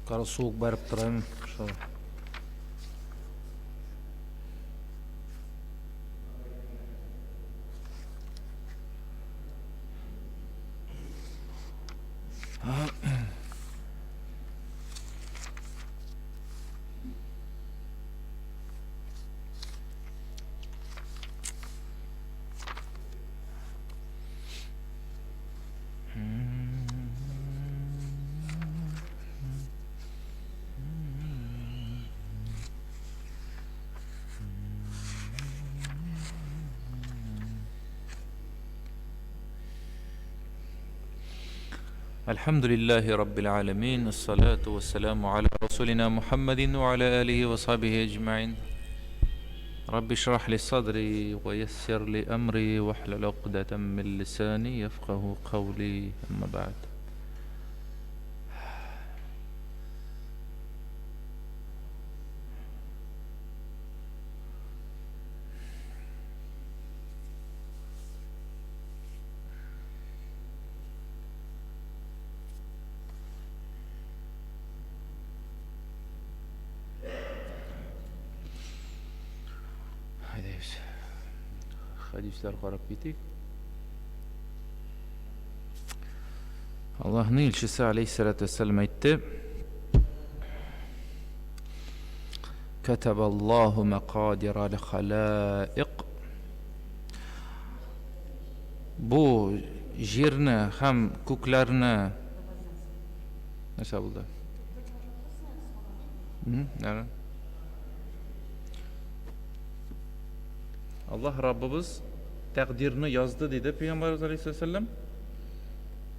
Кара суык барып торам. الحمد لله رب العالمين الصلاة والسلام على رسولنا محمد وعلى آله وصحبه أجمعين رب اشرح لي صدري ويسر لي أمري واحلل عقدة من لساني يفقه قولي أما بعد. Hadisler qarab ketik. Allah'ın elçisi aleyhissalatü vesselam aytdı. Kataballahu maqadiral halaiq. Bu yerni ham ko'klarni nasa bo'ldi? Allah Rabbimiz takdirini yazdı dedi Peygamberimiz Aleyhisselam.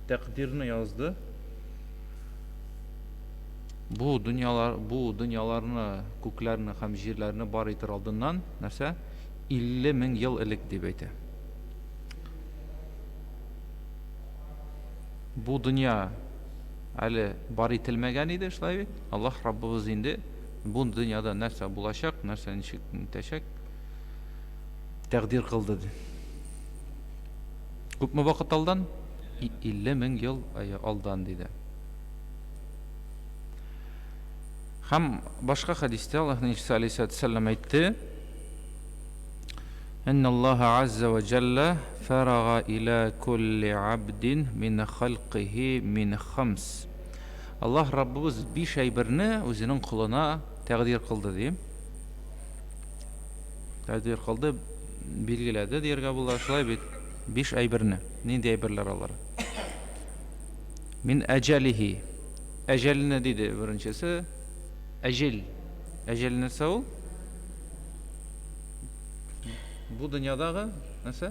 Takdirini yazdı. Bu dünyalarını, köklerini, hem yerlerini bar etir aldığından nerse 50 bin yıl ilik deb aytdi. Bu dünya hali bar etilmegen idi, şulay. Allah Rabbimiz indi bu dünyada nerse bulaşak, nerse niteşek takdir kıldı. Ko'pmi vaqt aldan? 50 bin yıl aldan dedi. Ham başka hadiste Allah'ın elçisi Aleyhisselatü Vesselam aytdı. İnnallâhe azze ve celle feraga ila kulli abdin min halqihi min khams. Allah Rabbimiz bir şey birini özünün kuluna takdir kıldı diyeyim. Takdir kıldı, bilgiledi diyerge bunlar şulay bit. 5 ay birini. Neydi ayberler alır? Min ecelihi. Ecel ne dedi birincisi? Ecel. Ecel nesi o? Bu dünyada nasıl?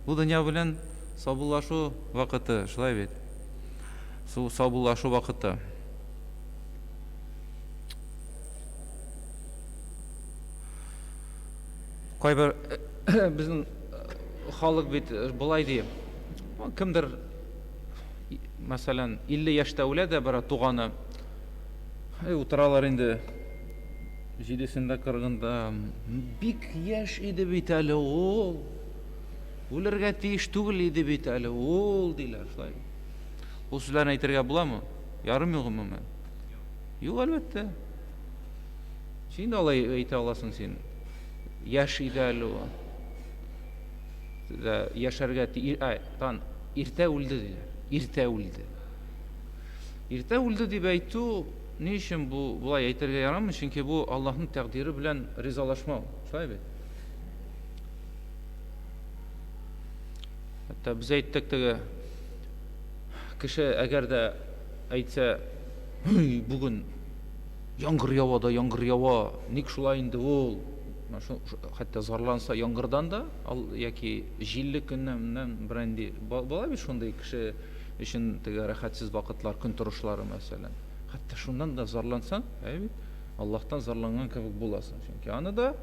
Bu dünya bilen sabullaşu vakıtı. Şulay bit. Sabullaşu vakıtı. Kayber bizim халық бит былай дейм. Кімдір мәсәлән 50 яшьтә үлә дә бер туганы утыралар инде 7-сендә кыргында бик яшь иде бит әле ул. Үләргә тиеш түгел иде бит әле ул диләр шулай. Ул сүзләрне әйтергә буламы? Ярым югымы? Юк әлбәттә. Син алай әйтә аласың син. Яшь иде әле ул. Yaşarga irte öldü diler. İrte öldü. İrte öldü diye ayttu. Ne için bu bulay aytırga yaramı? Çünkü bu Allah'ın takdiri bilen rizalaşma. Şöyle. Hatta biz ayttık da kişi eğer de aytsa bugün yağmur yağva ник şulay indi ol. Hatta zarlansa yağmurdan da яки җилле көннән бренди була бит шундый кеше өчен теге рәхәтсез вакытлар, көн торышлары мәсәлән. Хәтта шуннан да зарлансаң, бит Аллаһтан зарланган кебек буласың. Чөнки аны да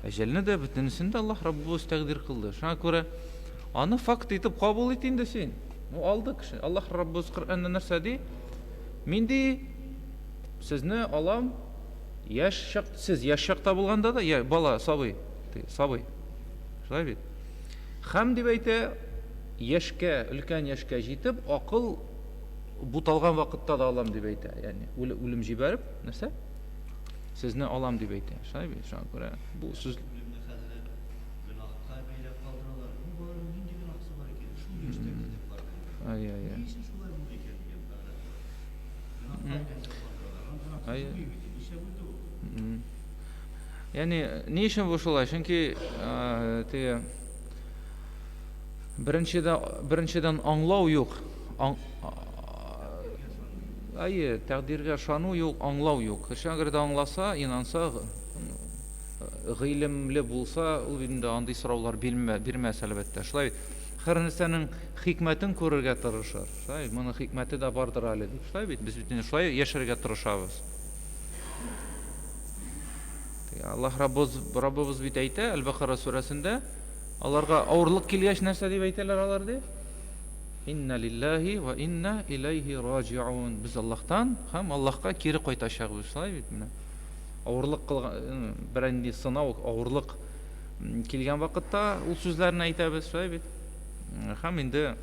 әҗәлне дә бөтенесен дә Аллаһ Раббыбыз тәкъдир кылды. Шуңа күрә аны факт итеп кабул ит инде син. Бу алды кеше. Аллаһ Раббыбыз Коръәннә нәрсә ди? Мин ди сезне алам. Siz yaş şakta bulganda da ya bala sabıy. Şulay bit. Ham dip ayta yaşka, ulkan yaşka жетip, akıl буталган вакытта да алам дип әйтә. Ягъни үлем җибәреп, нәрсә? Сезне алам дип әйтә. Шулай бит, шуңа күрә бу сүз Яни ни өчен бу шулай? Чөнки теге беренчедән аңлау юк. Тәкъдиргә ышану юк, аңлау юк. Кеше әгәр дә аңласа, инанса, гыйлемле булса, ул инде андый сораулар бирмәс әлбәттә. Шулай һәр нәрсәнең хикмәтен күрергә тырышыр. Шулай, моның хикмәте дә бардыр әле дип. Шулай бит, без бит шулай яшәргә тырышабыз. Аллаһ Раббыбыз бит әйтә, Әл-Бакара сүрәсендә, аларга авырлык килгәч нәрсә дип әйтәләр алар ди? Инна лиллаһи ва инна илайһи раҗиун. Без Аллаһтан һәм Аллаһка кире кайтачакбыз. Шулай бит менә. Авырлык кылган, берәнди сынау, авырлык килгән вакытта ул сүзләрне әйтәбез, шулай бит. Һәм инде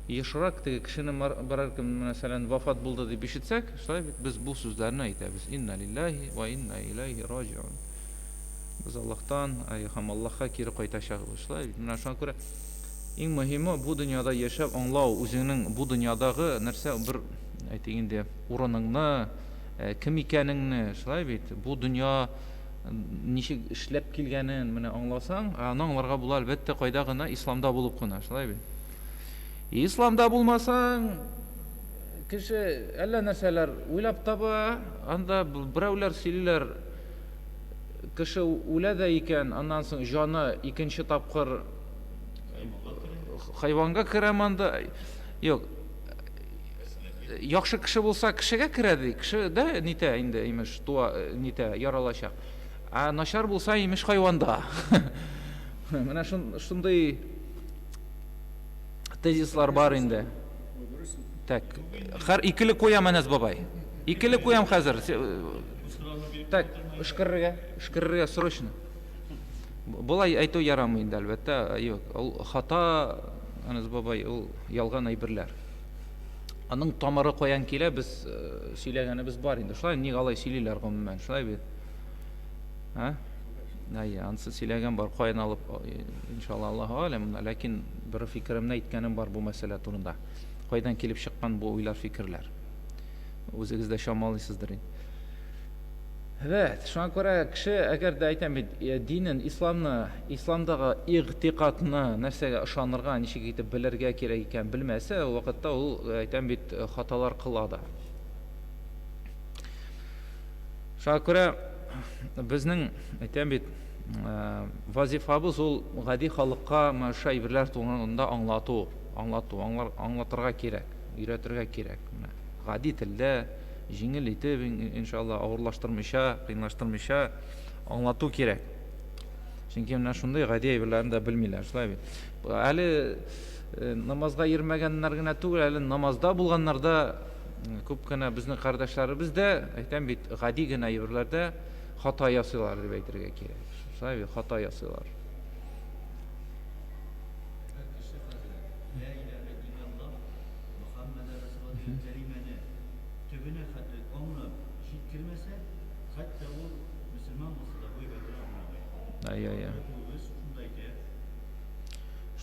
ешрак теге кешенең берәр кем мәсәлән вафат булды дип ишетсәк, шулай бит без бу сүзләрне әйтәбез. Инна лиллаһи ва инна илайһи раҗиун. Без Аллаһтан һәм Аллаһка кире кайтачакбыз. Шулай бит. Менә шуңа күрә иң мөһиме бу дөньяда яшәп аңлау, үзеңнең бу дөньядагы нәрсә бер әйтик инде урыныңны, кем икәнеңне, шулай бит. Бу дөнья ничек эшләп килгәнен менә аңласаң, аны аңларга була әлбәттә кайда гына исламда булып кына, шулай бит. Исламда булмасаң, кеше әллә нәрсәләр уйлап таба, анда берәүләр сөйлиләр, кеше үлә дә икән, аннан соң җаны икенче тапкыр хайванга керәм анда. Юк. Яхшы кеше булса, кешегә керә ди. Кеше дә нитә инде, имеш, туа нитә яралачак. А начар булса, имеш, хайванда. Менә шундый тезислар бар инде. Так, һәр икеле куям Әнәс бабай. Икеле куям хәзер. Так, ышкырырга срочно. Булай әйтү ярамый инде, әлбәттә. Юк, ул хата, Әнәс бабай, ул ялган әйберләр. Аның тамыры каян килә, без сөйләгәнебез бар инде. Шулай ник алай сөйлиләр гомумән, шулай бит. Ансы сөйләгән бар, каян алып, иншалла Аллаһу алем, ләкин бер фикеремне әйткәнем бар бу мәсьәлә турында. Кайдан килеп чыккан бу уйлар, фикерләр. Үзегез дә шамалыйсыздыр инде. Шуңа күрә кеше әгәр дә әйтәм бит, динен, исламдагы игътикадны, нәрсәгә ышанырга, ничек итеп белергә кирәк икән белмәсә, ул вакытта ул әйтәм бит хаталар кыла да. Шуңа күрә безнең әйтәм бит вазифабыз ул гади халыкка мәшә әйберләр турында аңлатырга кирәк, өйрәтергә кирәк. Гади телдә җиңел итеп, иншалла, авырлаштырмыйча, кыйнлаштырмыйча аңлату кирәк. Чөнки менә шундый гади әйберләрне дә белмиләр, шулай бит. Әле намазга йөрмәгәннәр генә түгел, әле намазда булганнар да күп кенә безнең кардәшләребез дә, әйтәм бит, гади генә әйберләрдә хата ясыйлар дип әйтергә кирәк. Шулай бит, хата ясыйлар.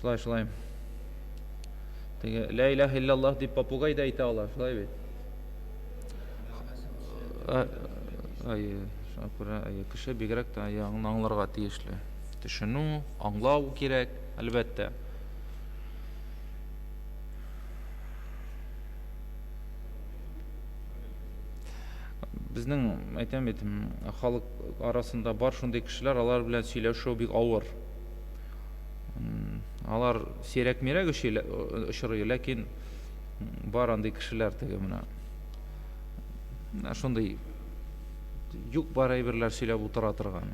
Шулай. Теге ла илаха илляллаһ дип попугай да әйтә алар, шулай бит. Шуңа күрә кеше бигрәк тә аңларга тиешле. Төшенү, аңлау кирәк, әлбәттә. Безнең, әйтәм бит, халык арасында бар шундый кешеләр, алар белән сөйләшү бик авыр. Алар сирәк-мирәк очрый, ләкин бар андый кешеләр теге менә. Шундый юк бар әйберләр сөйләп утыра торган.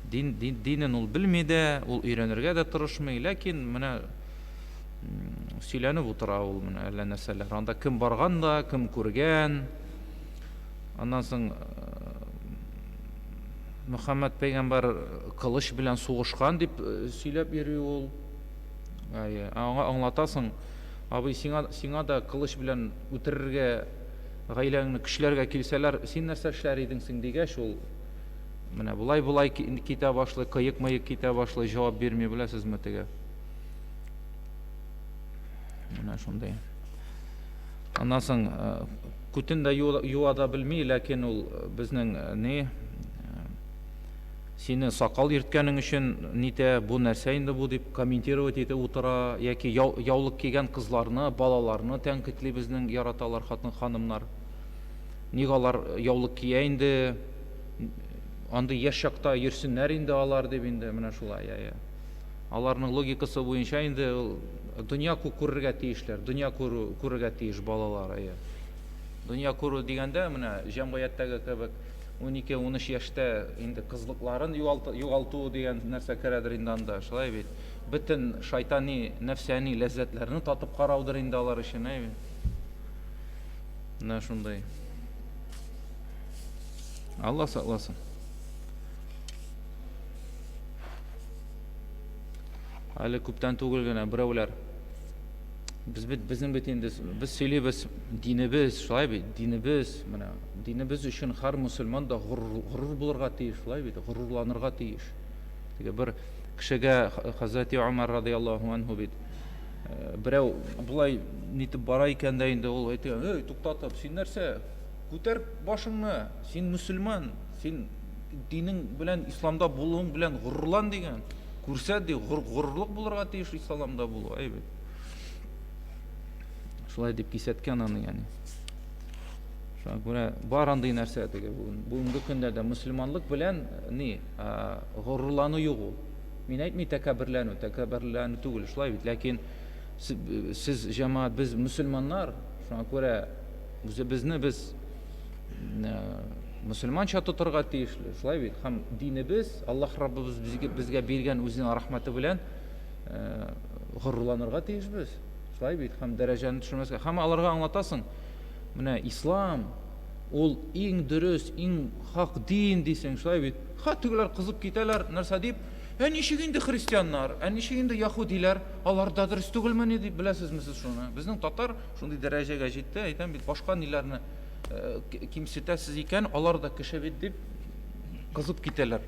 Динен ул белми дә, ул өйрәнергә дә тырышмый, ләкин менә сөйләнеп утыра ул менә әллә нәрсәләр. Анда кем барган да, кем күргән. Аннан соң Мөхәммәд пәйгамбәр кылыч белән сугышкан дип сөйләп йөри ул. Аңа аңлатасың, абый сиңа да кылыч белән үтерергә гаиләңне кешеләргә килсәләр, син нәрсә эшләр идеңсең дигәч, ул менә болай китә башлый, кыек-мыек китә башлый, җавап бирми, беләсезме теге. Менә шундай. Аннан соң күтен дә юа да белми, ләкин ул безнең сине сакал йөрткәнең өчен нитә, бу нәрсә инде бу дип комментировать итеп утыра, яки яулык кигән кызларны, балаларны тәнкыйтьли безнең яраталар хатын-ханымнар. Ник алар яулык кия инде, андый яшь чакта йөрсеннәр инде алар дип инде, менә шулай. Аларның логикасы буенча инде дөнья күрергә тиешләр, дөнья күрергә тиеш балалар. Дөнья күрү дигәндә, менә җәмгыятьтәге кебек 12-13 яшьтә инде кызлыкларын югалту дигән нәрсә керәдер инде анда, шулай бит. Бөтен шайтани, нәфсәни ләззәтләрне татып караудыр инде алар өчен, менә шундай. Алла сакласын. Әле күптән түгел генә берәүләр безнең бит инде без сөйлибез, динебез, шулай бит, динебез, менә динебез өчен һәр мөселман да горур булырга тиеш, шулай бит, горурланырга тиеш. Теге бер кешегә Хәзрәти Умар радиллаһу анһу бит берәү булай нитеп бара икән дә инде ул әйтә: "Эй, туктатып, син нәрсә? Күтәр башыңны, син мөселман, син динең белән, исламда булуың белән горурлан" дигән. Күрсәт ди, горурлык булырга тиеш исламда булу, бит. Шулай дип кисәткән аны, яни. Шуңа күрә бар андый нәрсә теге бүгенге көндә дә мөселманлык белән горурлану юк ул. Мин әйтми тәкәбберләнү түгел, шулай бит, ләкин сез җәмәгать, без мөселманнар, шуңа күрә безне без мөселманча тотырга тиешле, шулай бит. Һәм динебез, Аллаһ Раббыбыз безгә биргән үзенең рәхмәте белән горурланырга тиешбез. Шулай бит, һәм дәрәҗәне төшермәскә. Һәм аларга аңлатасың, менә ислам ул иң дөрес, иң хак дин дисең, шулай бит. Тегеләр кызып китәләр, нәрсә дип? Ничек инде христианнар, ничек инде яһудилар, алар да дөрес түгелмени дип, беләсезме сез шуны? Безнең татар шундый дәрәҗәгә җитте, әйтәм бит, башка ниләрне кимсетәсез икән, алар да кеше бит дип кызып китәләр.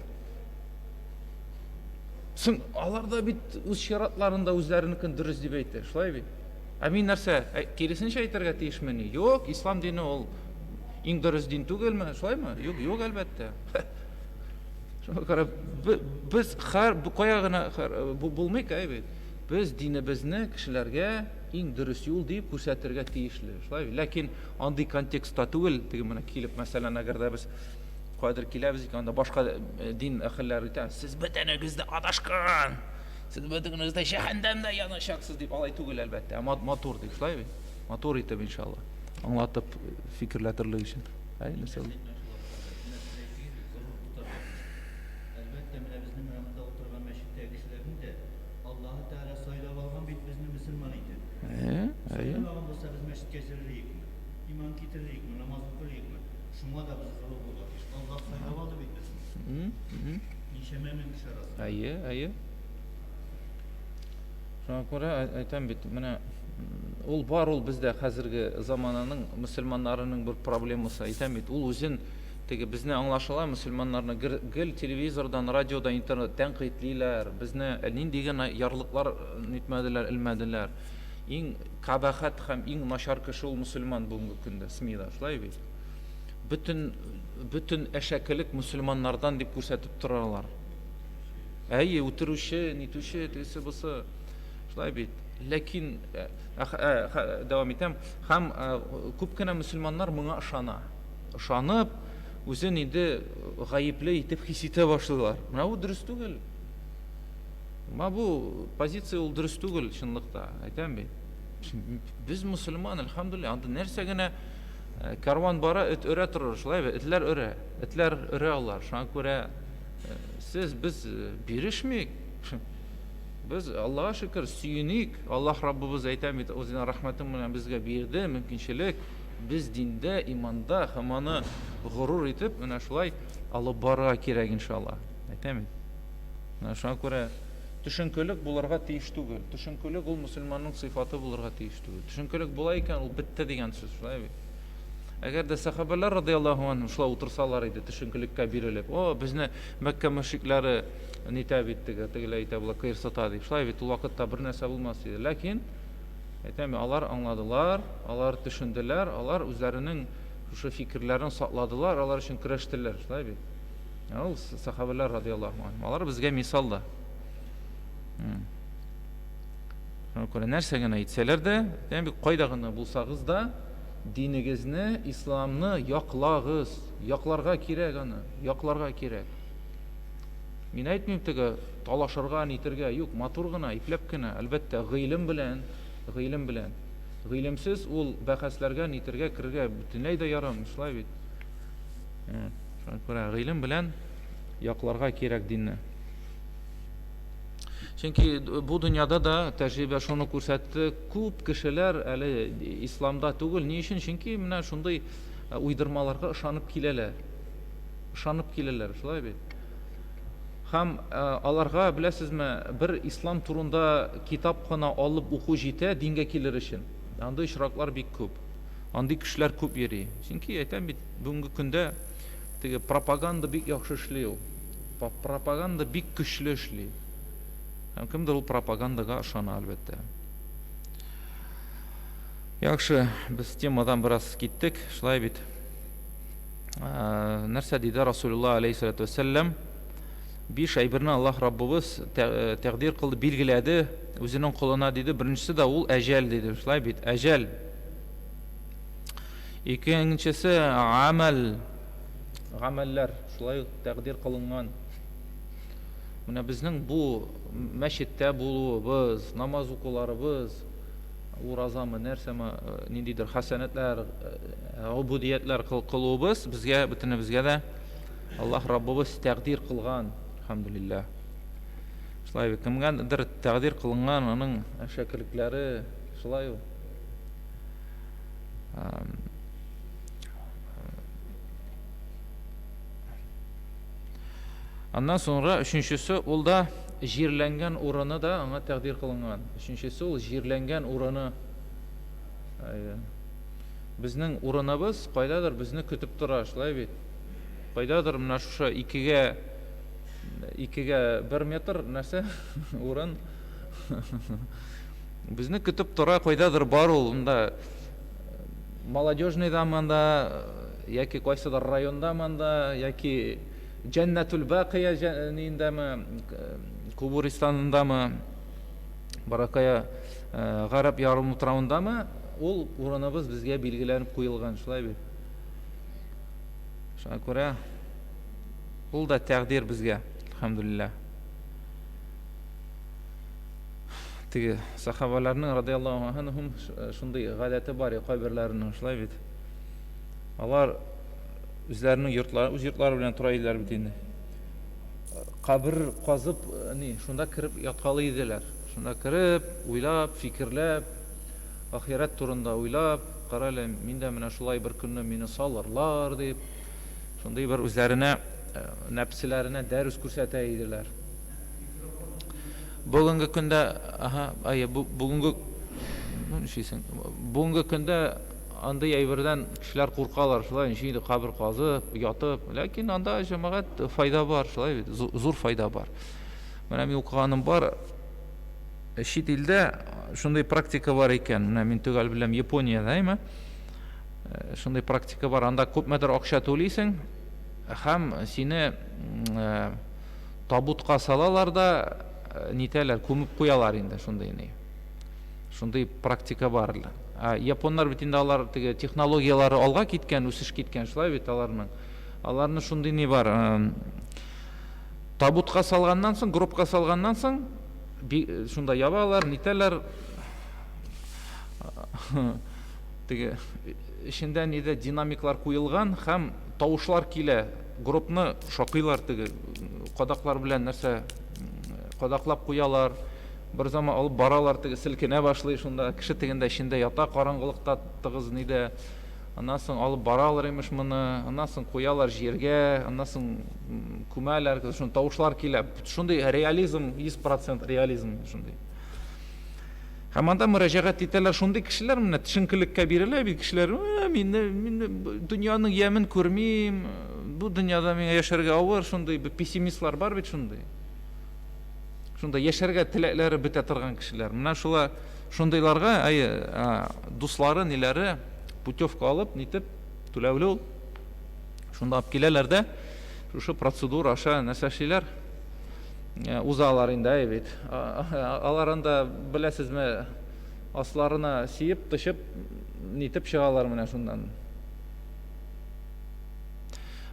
Соң алар да бит үз ширатларында үзләренекен дөрес дип әйтә, шулай бит. Мин нәрсә, киресенчә әйтергә тиешмени? Юк, ислам дине ул иң дөрес дин түгелме, шулаймы? Юк, әлбәттә. Шуңа күрә без кая гына булмыйк, бит. Без динебезне кешеләргә иң дөрес юл дип күрсәтергә тиешле, шулай бит. Ләкин андый контекстта түгел, теге менә килеп, мәсәлән, әгәр дә без кайдыр киләбез икән, анда башка дин әһелләре әйтә: "Сез бөтенегез дә адашкан, сез бөтенегез дә җәһәннәмдә янашаксыз" дип, алай түгел, әлбәттә. Матур дип, шулай бит. Матур итеп, иншалла. Аңлатып фикерләтерлек өчен. Нәрсә? İman getirdik mi, namaz kılıyık mı? Şuna da biz zor olur. Allah sayılalı bitmesin. Nişememin dışarısı. Şuna göre aytam bit. Менә ул бар, ул бездә хәзерге замананың мөселманнарының бер проблемасы, әйтәм бит. Ул үзен теге безне аңлашыла, мөселманнарны гел телевизордан, радиодан, интернеттан кыйтлиләр. Безне ниндигән ярлыклар нитмәделәр, илмәделәр. Иң кабахат һәм иң начар кеше ул мөселман бүгенге көндә, смида, шулай бит. Бөтен әшәкелек мөселманнардан дип күрсәтеп торалар. Үтерүче, нитүче, тесе бусы, шулай бит. Ләкин дәвам итәм, һәм күп кенә мөселманнар моңа ышана. Ышанып, үзен инде гаепле итеп хис итә башлыйлар. Менә бу дөрес түгел. Бу позиция ул дөрес түгел, чынлыкта, әйтәм бит. Без мөселман, әлхәмдүлилләһ, анда нәрсә генә карван бара, эт өрә торыр, шулай бит, этләр өрә алар. Шуңа күрә без бирешмик. Biz Allah'a şükür süyünik. Allah Rabbimiz әйтәм бит, үзенең рәхмәте белән безгә бирде мөмкинчелек. Biz диндә, иманда һәм аны горур итеп, менә шулай алып барырга кирәк, иншалла. Әйтәм бит. Менә шуңа күрә Төшенкелек булырга тиеш түгел. Төшенкелек ул мөселманның сыйфаты булырга тиеш түгел. Төшенкелек була икән ул бетте дигән сүз, шулай бит. Әгәр дә сахабалар радиллаһу анһум шулай утырсалар иде, төшенкелеккә бирелеп, безне Мәккә мөшрикләре нитә бит тегеләр әйтә була, кыерсыта дип. Шулай бит ул вакытта бер нәрсә булмас иде. Ләкин әйтәм, алар аңладылар, алар төшенделәр, алар үзләренең шушы фикерләрен сакладылар, алар өчен көрәштеләр, шулай бит. Ул сахабалар радиллаһу анһум. Алар безгә мисал да. Шуңа нәрсә генә әйтсәләр дә, бик кайда гына булсагыз да, динегезне, исламны яклагыз, якларга кирәк аны, якларга кирәк. Мин әйтмим теге талашырга, нитергә, юк, матур гына, ипләп кенә, әлбәттә, гыйлем белән. Гыйлемсез ул бәхәсләргә, нитергә, кергә бөтенләй дә ярамый, шулай бит. Шуңа күрә гыйлем белән якларга кирәк динне. Чөнки бу дөньяда да тәҗрибә шуны күрсәтте, күп кешеләр әле исламда түгел. Ни өчен? Чөнки менә шундый уйдырмаларга ышанып киләләр. Шулай бит. Һәм аларга, беләсезме, бер ислам турында китап кына алып уку җитә дингә килер өчен. Андый очраклар бик күп. Андый кешеләр күп йөри. Чөнки әйтәм бит, бүгенге көндә теге пропаганда бик яхшы эшли ул. Пропаганда бик көчле эшли. Кемдер ул пропагандага ышана, әлбәттә. Яхшы, без темадан бераз киттек, шулай бит. Нәрсә диде Расулуллаһ алейһиссалату вассалам? 5 әйберне Аллаһ Раббыбыз тәкъдир кылды, билгеләде үзенең кулына диде. Беренчесе дә ул әҗәл диде, шулай бит, әҗәл. Икенчесе гамәлләр, шулай тәкъдир кылынган. Менә безнең бу мәчеттә булуыбыз, намаз укуларыбыз, уразамы, нәрсәме, ниндидер хәсәнәтләр, убудиятләр кылуыбыз безгә, бөтенебезгә дә Аллаһ Раббыбыз тәкъдир кылган, алхамдулиллаһ. Шулай бит, кемгәдер тәкъдир кылынган аның шәкерлекләре, шулай ул. Аннан соңра өченчесе ул да җирләнгән урыны да аңа тәкъдир кылынган. Өченчесе ул җирләнгән урыны. Безнең урыныбыз кайдадыр безне көтеп тора, шулай бит. Кайдадыр менә шушы 2гә 1 метр нәрсә урын. Безне көтеп тора, кайдадыр бар ул, монда молодежный даманда, яки кайсыдыр районда мында, яки Джәннәтул Бақия ниндәме, Кубуристанындамы, Баракая Гараб ярымутравындамы, ул урыныбыз безгә билгеләнеп куелган, шулай бит. Шуңа күрә ул да тәкъдир безгә, алхамдулиллаһ. Теге сахабаларның радиллаһу анһум шундый гадәте бар, кайберләренең, шулай бит. Алар үзләренең йортлары, үз йортлары белән тора иделәр бит инде. Кабер казып, шунда кирип яткалы иделәр. Шунда кирип, уйлап, фикерләп, ахират турында уйлап, карале, миндә менә шулай бер көнне мине салырлар дип, шундый бер үзләренә, нәфселәренә дәрес күрсәтә иделәр. Бүгенге көндә, бүгенге көндә андый әйбердән кешеләр куркалар, шулай инде кабер казып, ятып, ләкин анда җәмәгать файда бар, шулай бит, зур файда бар. Менә мин укыганым бар, чит илдә шундый практика бар икән. Менә мин түгел беләм, Япониядә, шундый практика бар. Анда күпмедер акча түлисең, һәм сине табутка салалар да, нитәләр, күмеп куялар инде, шундый практика бар. Японнар бит инде алар технологиялары алга киткән, үсеш киткән, шулай бит аларны шундый ни бар. Табутка салганнан соң, группка салганнан соң, шунда ябалар, нитәләр, теге эчендә ниде динамиклар куелган һәм тавышлар килә, группны шакыйлар, теге кадаклар белән нәрсә кадаклап куялар. Бер заман алып баралар, теге селкенә башлый, шунда кеше тегендә эчендә ята, караңгылыкта тыгыз ниде аннан соң алып баралар имеш моны, аннан соң куялар җиргә, аннан соң күмәләр, шундый тавышлар килә. Шундый реализм, 100% реализм шундый. Һәм анда мөрәҗәгать итәләр шундый кешеләр, менә төшенкелеккә бирелә бит кешеләр. Мин дөньяның ямен күрмим, бу дөньяда миңа яшәргә авыр, шундый пессимистлар бар бит шундый. Шундый яшәргә теләкләре бетә торган кешеләр. Менә шулар шундыйларга дуслары, ниләре путевка алып, нитеп түләүле ул. Шунда алып киләләр дә, шушы процедура аша нәрсә эшлиләр? Узалар инде бит. Алар анда беләсезме, асларына сиеп, тышып, нитеп чыгалар менә шундан.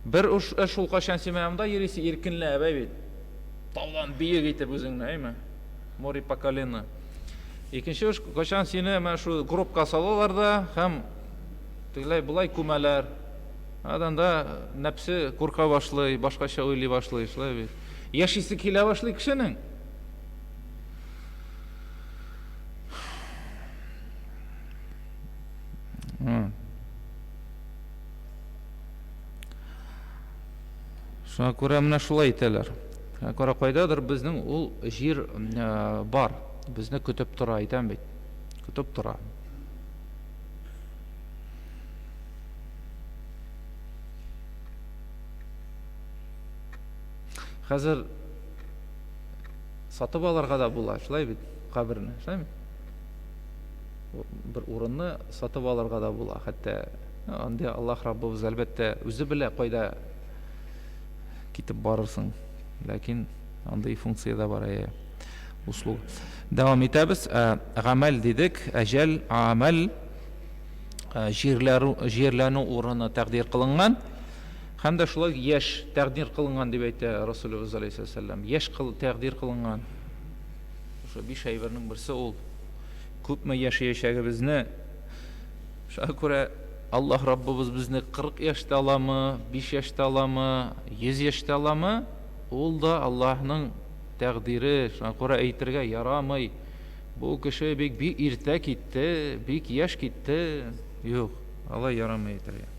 Бер ул кашан симәмдә йөрисе иркенләп бит. Таудан биек итеп үзеңне, әйме? Мори по колено. Икенче кашан сине менә шу гробка салалар да, һәм тегеләй булай күмәләр. Аданда нәпсе курка башлый, башкача уйлый башлый, шулай бит. Яшисе килә башлый кешенең. Шуңа күрә менә шулай итәләр. Кара кайдадыр безнең ул җир бар. Безне көтеп тора, әйтәм бит. Көтеп тора. Хәзер сатып алырга да була, шулай бит, каберне, шулаймы? Бер урынны сатып алырга да була. Хәтта анда Аллаһ Раббыбыз әлбәттә үзе белә кайда китеп барырсың. Ләкин андай функция да бар, услуг. Дәвам итәбез. Гамәл дидек, әҗәл, амәл, җирләнү урыны тәкъдир кылынган. Һәм дә шулай яшь тәкъдир кылынган дип әйтә Расулыбыз алейһиссәлам. Яшь тәкъдир кылынган. Ошо 5 әйбернең берсе ул. Күпме яшәячәгебезне шуңа күрә Аллаһ Раббыбыз безне 40 яшьтә аламы, 5 яшьтә аламы, 100 яшьтә аламы, ул да Аллаһның тәкъдире. Шуңа күрә әйтергә ярамый. Бу кеше бик иртә китте, бик яшь китте. Юк, алай ярамый әйтергә.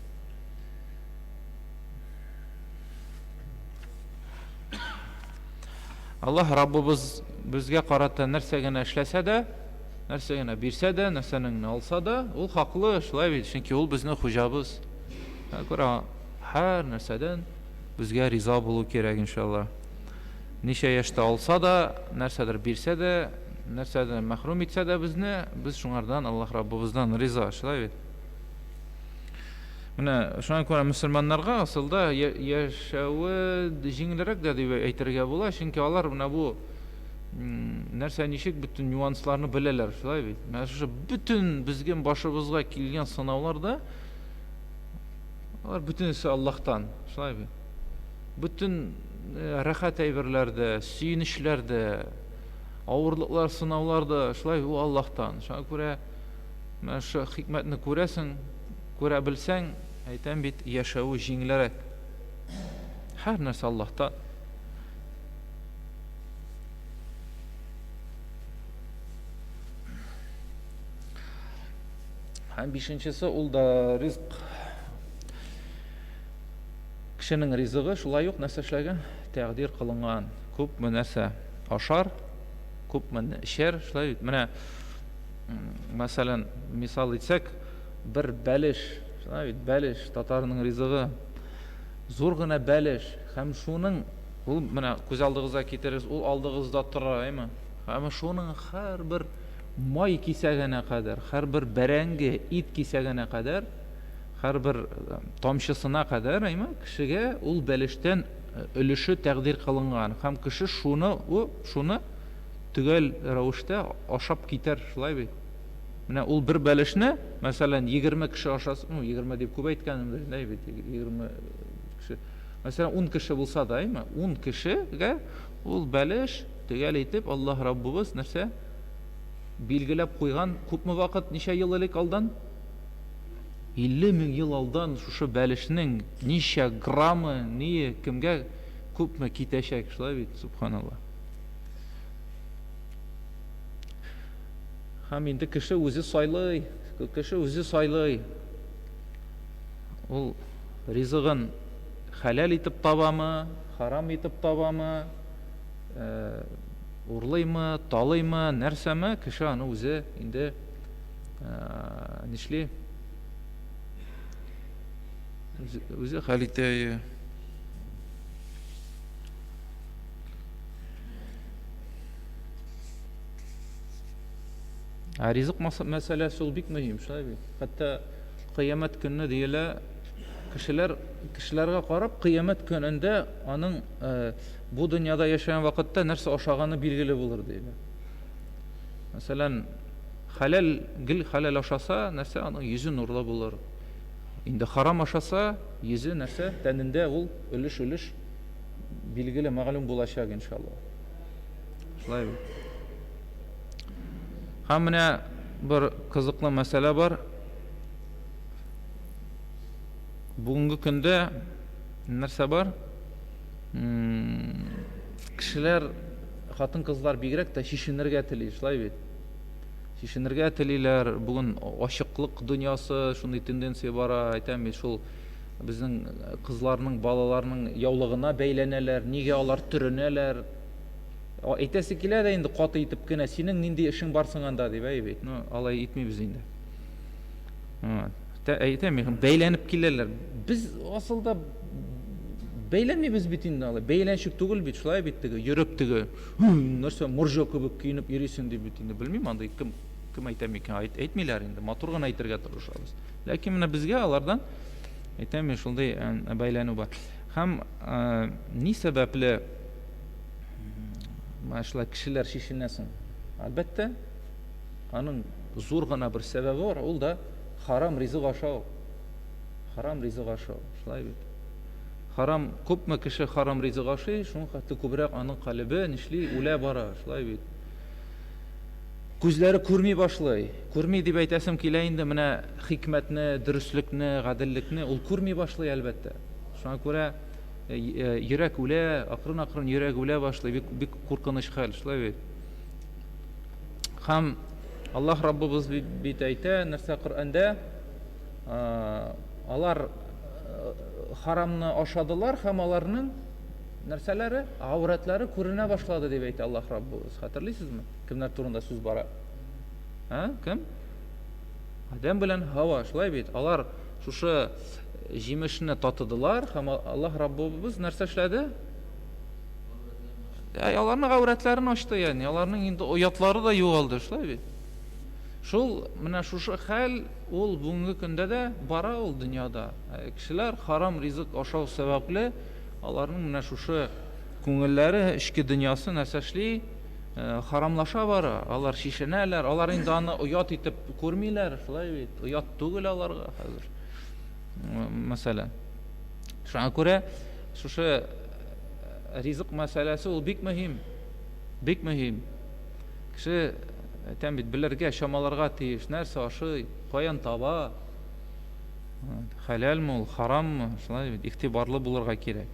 Аллаһ Раббыбыз безгә карата нәрсә генә эшләсә дә, нәрсә генә бирсә дә, нәрсәнең алса да, ул хаклы, шулай бит, чөнки ул безнең хуҗабыз. Күрә, һәр нәрсәдән безгә риза булу кирәк иншалла. Ничә яшьтә алса да, нәрсәдер бирсә дә, нәрсәдән мәхрүм итсә дә безне, без шуңардан Аллаһ Раббыбыздан риза, шулай бит. Менә шуңа күрә мөселманнарга асылда яшәүе җиңелрәк дә дип әйтергә була, чөнки алар менә бу нәрсә ничек бөтен нюансларны беләләр, шулай бит. Менә шушы бөтен безгә башыбызга килгән сынауларда алар бөтенесе Аллаһтан, шулай бит. Бөтен рәхәт әйберләрдә, сөенечләрдә, авырлыклар, сынауларда, шулай ул Аллаһтан. Шуңа күрә менә шу хикмәтне күрәсең, күрә белсәң, әйтәм бит, яшәү җиңелрәк. Һәр нәрсә Аллаһтан. Һәм бишенчесе ул да ризык. Кешенең ризыгы шулай ук нәрсә эшләгән? Тәкъдир кылынган. Күпме нәрсә ашар, күпме эчәр, шулай бит. Менә мәсәлән, мисал итсәк, бер бәлеш, шулай бит, бәлеш татарның ризыгы. Зур гына бәлеш, һәм шуның ул менә күз алдыгызга китерегез, ул алдыгызда тора, әйме? Һәм шуның һәрбер май кисәгенә кадәр, һәрбер бәрәңге ит кисәгенә кадәр, һәрбер тамчысына кадәр, әйме? Кешегә ул бәлештән өлеше тәкъдир кылынган. Һәм кеше шуны төгәл рәвештә ашап китер, шулай бит. Менә ул бер бәлешне, мәсәлән, 20 кеше ашаса, 20 дип күп әйткәнем дә бит, 20 кеше. Мәсәлән, 10 кеше булса да, әйме? 10 кешегә ул бәлеш төгәл итеп Аллаһ Раббыбыз нәрсә билгеләп куйган. Күпме вакыт, ничә ел элек алдан? 50 мең ел алдан шушы бәлешнең ничә граммы, кемгә күпме китәчәк, шулай бит, субханаллах. Һәм инде кеше үзе сайлый, ул ризыгын хәләл итеп табамы, харам итеп табамы, урлыймы, талыймы, нәрсәме, кеше аны үзе инде нишли, үзе хәл итә. Ризык мәсьәләсе ул бик мөһим, шулай бит. Хәтта кыямәт көнне диелә, кешеләргә карап, кыямәт көнендә аның бу дөньяда яшәгән вакытта нәрсә ашаганы билгеле булыр диелә. Мәсәлән, хәләл ашаса, нәрсә аның йөзе нурлы булыр. Инде харам ашаса, йөзе нәрсә тәнендә ул өлеш билгеле мәгълүм булачак иншалла. Шулай бит. Һәм менә бер кызыклы мәсьәлә бар. Бүгенге көндә нәрсә бар? Кешеләр, хатын-кызлар бигрәк тә чишенергә тели, шулай бит. Чишенергә телиләр. Бүген ачыклык дөньясы, шундый тенденция бара, әйтәм бит, шул безнең кызларның, балаларның яулыгына бәйләнәләр, нигә алар төренәләр. Әйтәсе килә дә инде каты итеп кенә, синең нинди эшең бар соң анда дип әйбит. Ну, алай итмибез инде. Әйтәм, бәйләнеп киләләр. Без асылда бәйләнмибез бит инде алай. Бәйләнчек түгел бит, шулай бит теге, йөреп теге. Нәрсә морҗа кебек киенеп йөрисең дип бит инде. Белмим, анда кем әйтәм икән, әйтмиләр инде. Матур гына әйтергә тырышабыз. Ләкин менә безгә алардан әйтәм, шулай бәйләнү бар. Һәм ни сәбәпле Мәшәллә, кешеләр шишенәсен. Әлбәттә, аның зур гына бер сәбәбе бар, ул да харам ризык ашау. Харам ризык ашау, шулай бит. Харам, күпме кеше харам ризык ашый, шуның хәтле күбрәк аның калбе нишли үлә бара, шулай бит. Күзләре күрми башлый. Күрми дип әйтәсем килә инде, менә хикмәтне, дөреслекне, гаделлекне ул күрми башлый әлбәттә. Шуңа күрә йөрәк үлә, акрын-акрын йөрәк үлә башлый, бик куркыныч хәл, шулай бит. Һәм Аллаһ Раббыбыз бит әйтә, нәрсә Коръәндә, алар харамны ашадылар һәм аларның нәрсәләре, авратлары күренә башлады дип әйтә Аллаһ Раббыбыз. Хәтерлисезме? Кемнәр турында сүз бара? Кем? Адәм белән Һава, шулай бит. Алар шушы җимешне татыдылар һәм Аллаһ Раббыбыз нәрсә эшләде? Аларның авратларын ачты, ягъни аларның инде оятлары да югалды, шулай бит. Шул менә шушы хәл ул бүгенге көндә дә бара ул дөньяда. Кешеләр харам ризык ашау сәбәпле аларның менә шушы күңелләре, эчке дөньясы нәрсә эшли? Харамлаша бара. Алар шишенәләр, алар инде аны оят итеп күрмиләр, шулай бит. Оят түгел аларга хәзер. Мәсәлән, шуңа күрә шушы ризык мәсьәләсе ул бик мөһим. Бик мөһим. Кеше әйтәм бит, белергә, чамаларга тиеш, нәрсә ашый, каян таба, хәләлме ул, хараммы, шулай бит, игътибарлы булырга кирәк.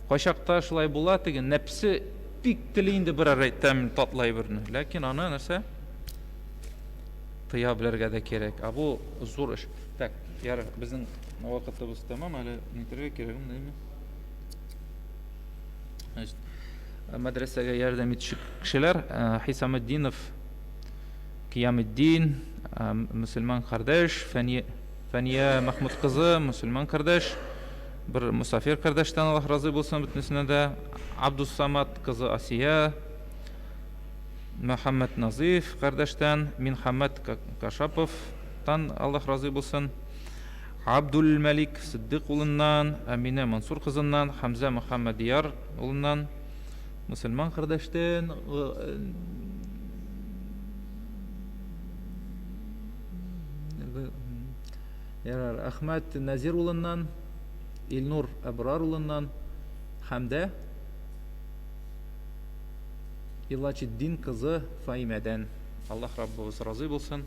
Кайчакта шулай була, теге нәпсе бик тели инде берәр әйтәм татлай берне, ләкин аны нәрсә тыя белергә дә кирәк. Бу зур эш. Так, ярар, безнең вакытыбыз тәмам, әле нитәргә кирәгем димме? Мәдрәсәгә ярдәм итүче кешеләр, Хисаметдинов Кияметдин, мөселман кардәш, Фәния Махмуд кызы, мөселман кардәш, бер мусафир кардәштән Аллаһ разый булсын бөтенесенә дә, Абдус-Самат кызы Асия, Мөхәммәд Назиф кардәштән, Минхәммәд Кашаповтан Аллаһ разый булсын, Абдул Малик Сиддиқ улыннан, Әминә Мансур кызыннан, Хәмзә Мөхәммәдияр улыннан, мөселман кардәштән, Әхмәд Назир улыннан, Илнур Әбрар улыннан, Хәмдә Илачиддин кызы Фаимәдән. Аллаһ Раббыбыз разый булсын.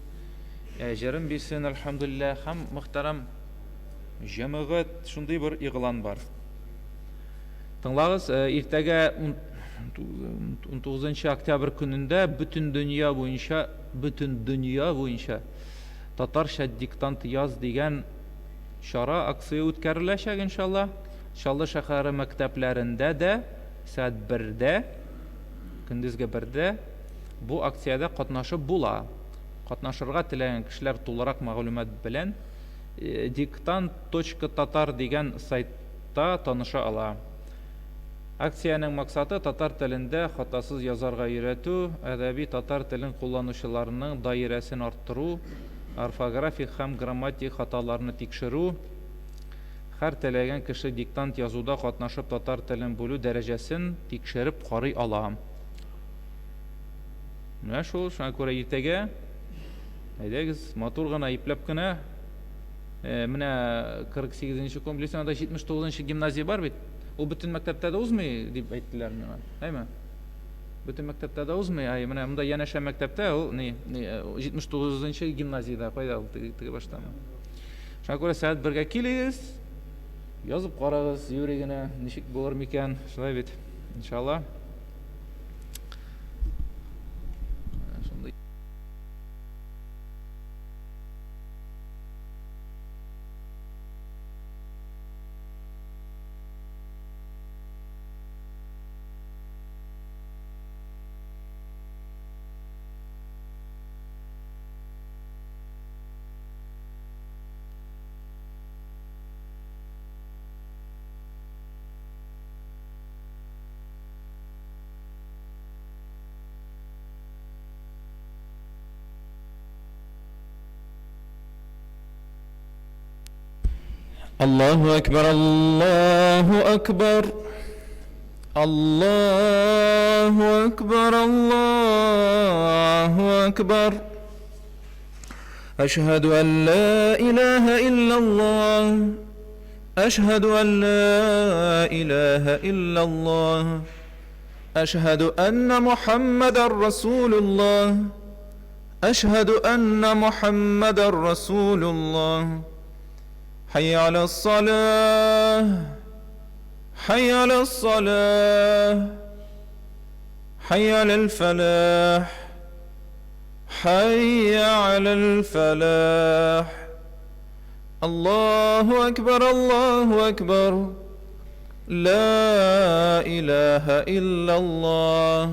Әҗерен бирсен, әлхәмдүлилләһ. Һәм мөхтәрәм җәмәгать, шундый бер игълан бар. Тыңлагыз, иртәгә 19 октябрь көнендә бөтен дөнья буенча татарча диктант яз дигән Şara aksiya үткәреләчәк иншалла. Чаллы шәһәре мәктәпләрендә дә сәгать 1-дә, көндезге 1-дә бу акциядә катнашып була. Катнашырга теләгән кешеләр тулырак мәгълүмат белән diktant.tatar дигән сайтта таныша ала. Акциянең максаты татар телендә хатасыз язарга өйрәтү, әдәби татар телен кулланучыларның даирәсен арттыру, орфографик һәм грамматик хаталарны тикшерү, һәр теләгән кеше диктант язуда катнашып татар телен белү дәрәҗәсен тикшереп карый ала. Менә шул, шуңа күрә иртәгә әйдәгез, матур гына ипләп кенә менә 48-нче комплексында 79-нчы гимназия бар бит. Ул бөтен мәктәптә дә узмый дип әйттеләр миңа. Әйме? Бөтен мәктәптә дә узмый, менә монда янәшә мәктәптә ул 79-нчы гимназиядә кайда ул теге баштамы. Шуңа күрә сәгать 1-гә килегез, язып карагыз, юри генә ничек булыр микән, шулай бит. Иншалла. الله أكبر الله أكبر الله أكبر الله أكبر أشهد أن لا إله إلا الله أشهد أن لا إله إلا الله أشهد أن محمد رسول الله أشهد أن محمد رسول الله حي على الصلاة حي على الصلاة حي على الفلاح حي على الفلاح الله أكبر الله أكبر لا إله إلا الله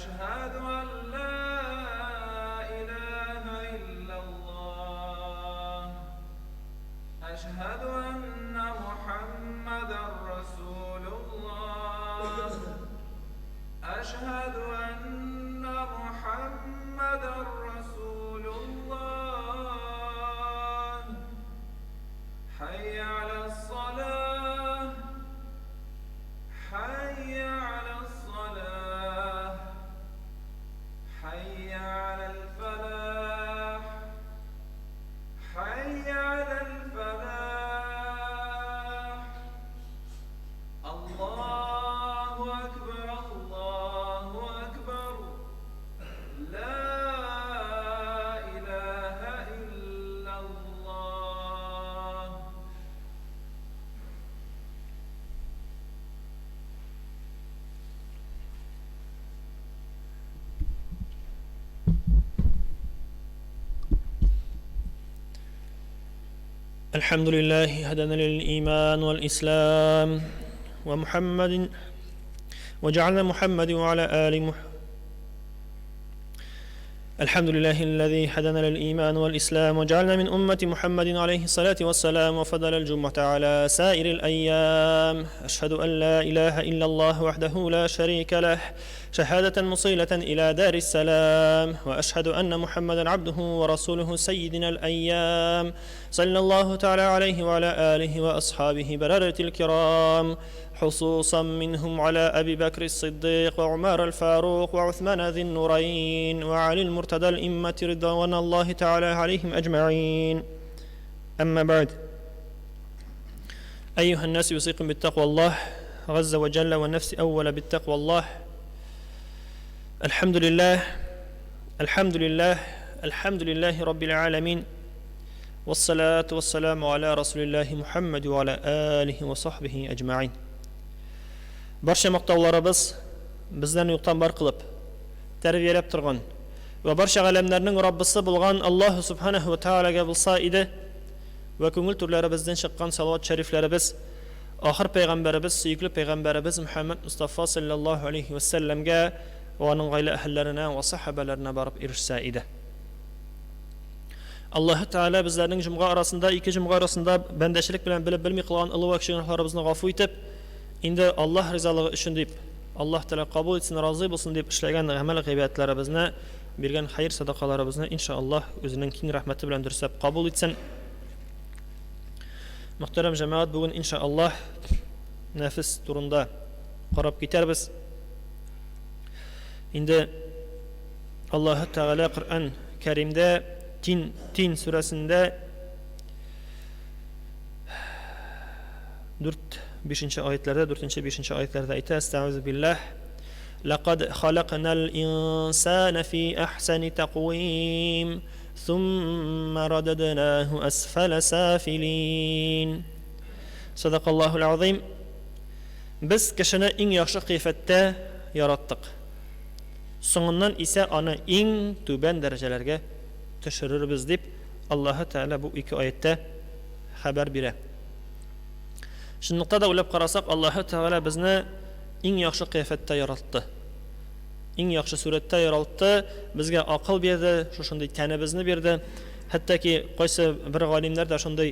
أشهد أن لا إله إلا الله أشهد أن محمدا رسول الله أشهد أن محمدا رسول الله حي على الصلاة حي على الصلاة حي على الفلاح حي على الفلاح الله أكبر الله أكبر لا إله إلا الله الحمد لله هدانا للإيمان والإسلام ومحمد وجعلنا محمد وعلى آل محمد الحمد لله الذي هدانا للإيمان والإسلام وجعلنا من أمة محمد عليه الصلاة والسلام وفضل الجمعة على سائر الأيام أشهد أن لا إله إلا الله وحده لا شريك له شهادة مصيلة إلى دار السلام وأشهد أن محمدا عبده ورسوله سيدنا الأيام صلى الله تعالى عليه وعلى آله وأصحابه بررة الكرام خصوصا منهم على أبي بكر الصديق وعمر الفاروق وعثمان ذي النورين وعلي المرتضى الإمة رضوان الله تعالى عليهم أجمعين أما بعد أيها الناس يوصيكم بالتقوى الله عز وجل والنفس أول بالتقوى الله الحمد لله الحمد لله الحمد لله رب العالمين والصلاة والسلام على رسول الله محمد وعلى آله وصحبه أجمعين barcha maqtovlarimiz bizlarni yo'qdan bor qilib tarbiyalab turgan va barcha alamlarning Robbisi bo'lgan Alloh subhanahu va taolaga bo'lsa edi va ko'ngil turlarimizdan chiqqan salovat shariflarimiz oxir payg'ambarimiz suyukli payg'ambarimiz Muhammad Mustafa sallallohu alayhi va sallamga va uning oila ahllariga va sahobalarına borib erishsa edi. Alloh taolo bizlarning jumg'a orasida ikki jumg'a orasida bandachilik bilan bilib bilmay qilgan ulug' gunohlarimizni g'afur etib endi Alloh rizoligi uchun deb Alloh taolo qabul etsin, rozi bo'lsin deb ishlagan amal g'aybatlarimizni bergan xayr sadaqalarimizni inshaalloh o'zining keng rahmati bilan dursab qabul etsin. Muhtaram jamoat, bugun inshaalloh nafs turunda qarab ketarmiz. Endi Alloh taolo Qur'on Karimda Tin surasida 4-5 oyatlarda 4-5 oyatlarda aytadi: Estaizu billah laqad xalaqnal insana fi ahsani taqwim thumma radadnahu asfala safilin. Sadaqallohul azim. Biz kishini eng yaxshi kayfiyatda yaratdik. So'ngidan esa uni eng tuban darajalarga tushiramiz deb Alloh taolo bu ikki oyatda xabar beradi. Shuningda da o'ylab qarasak, Alloh taolo bizni eng yaxshi kayfiyatda yaratdi. Eng yaxshi suratda yaratdi, bizga aql berdi, shunday tanimizni berdi. Hattoki qaysi bir olimlar da shunday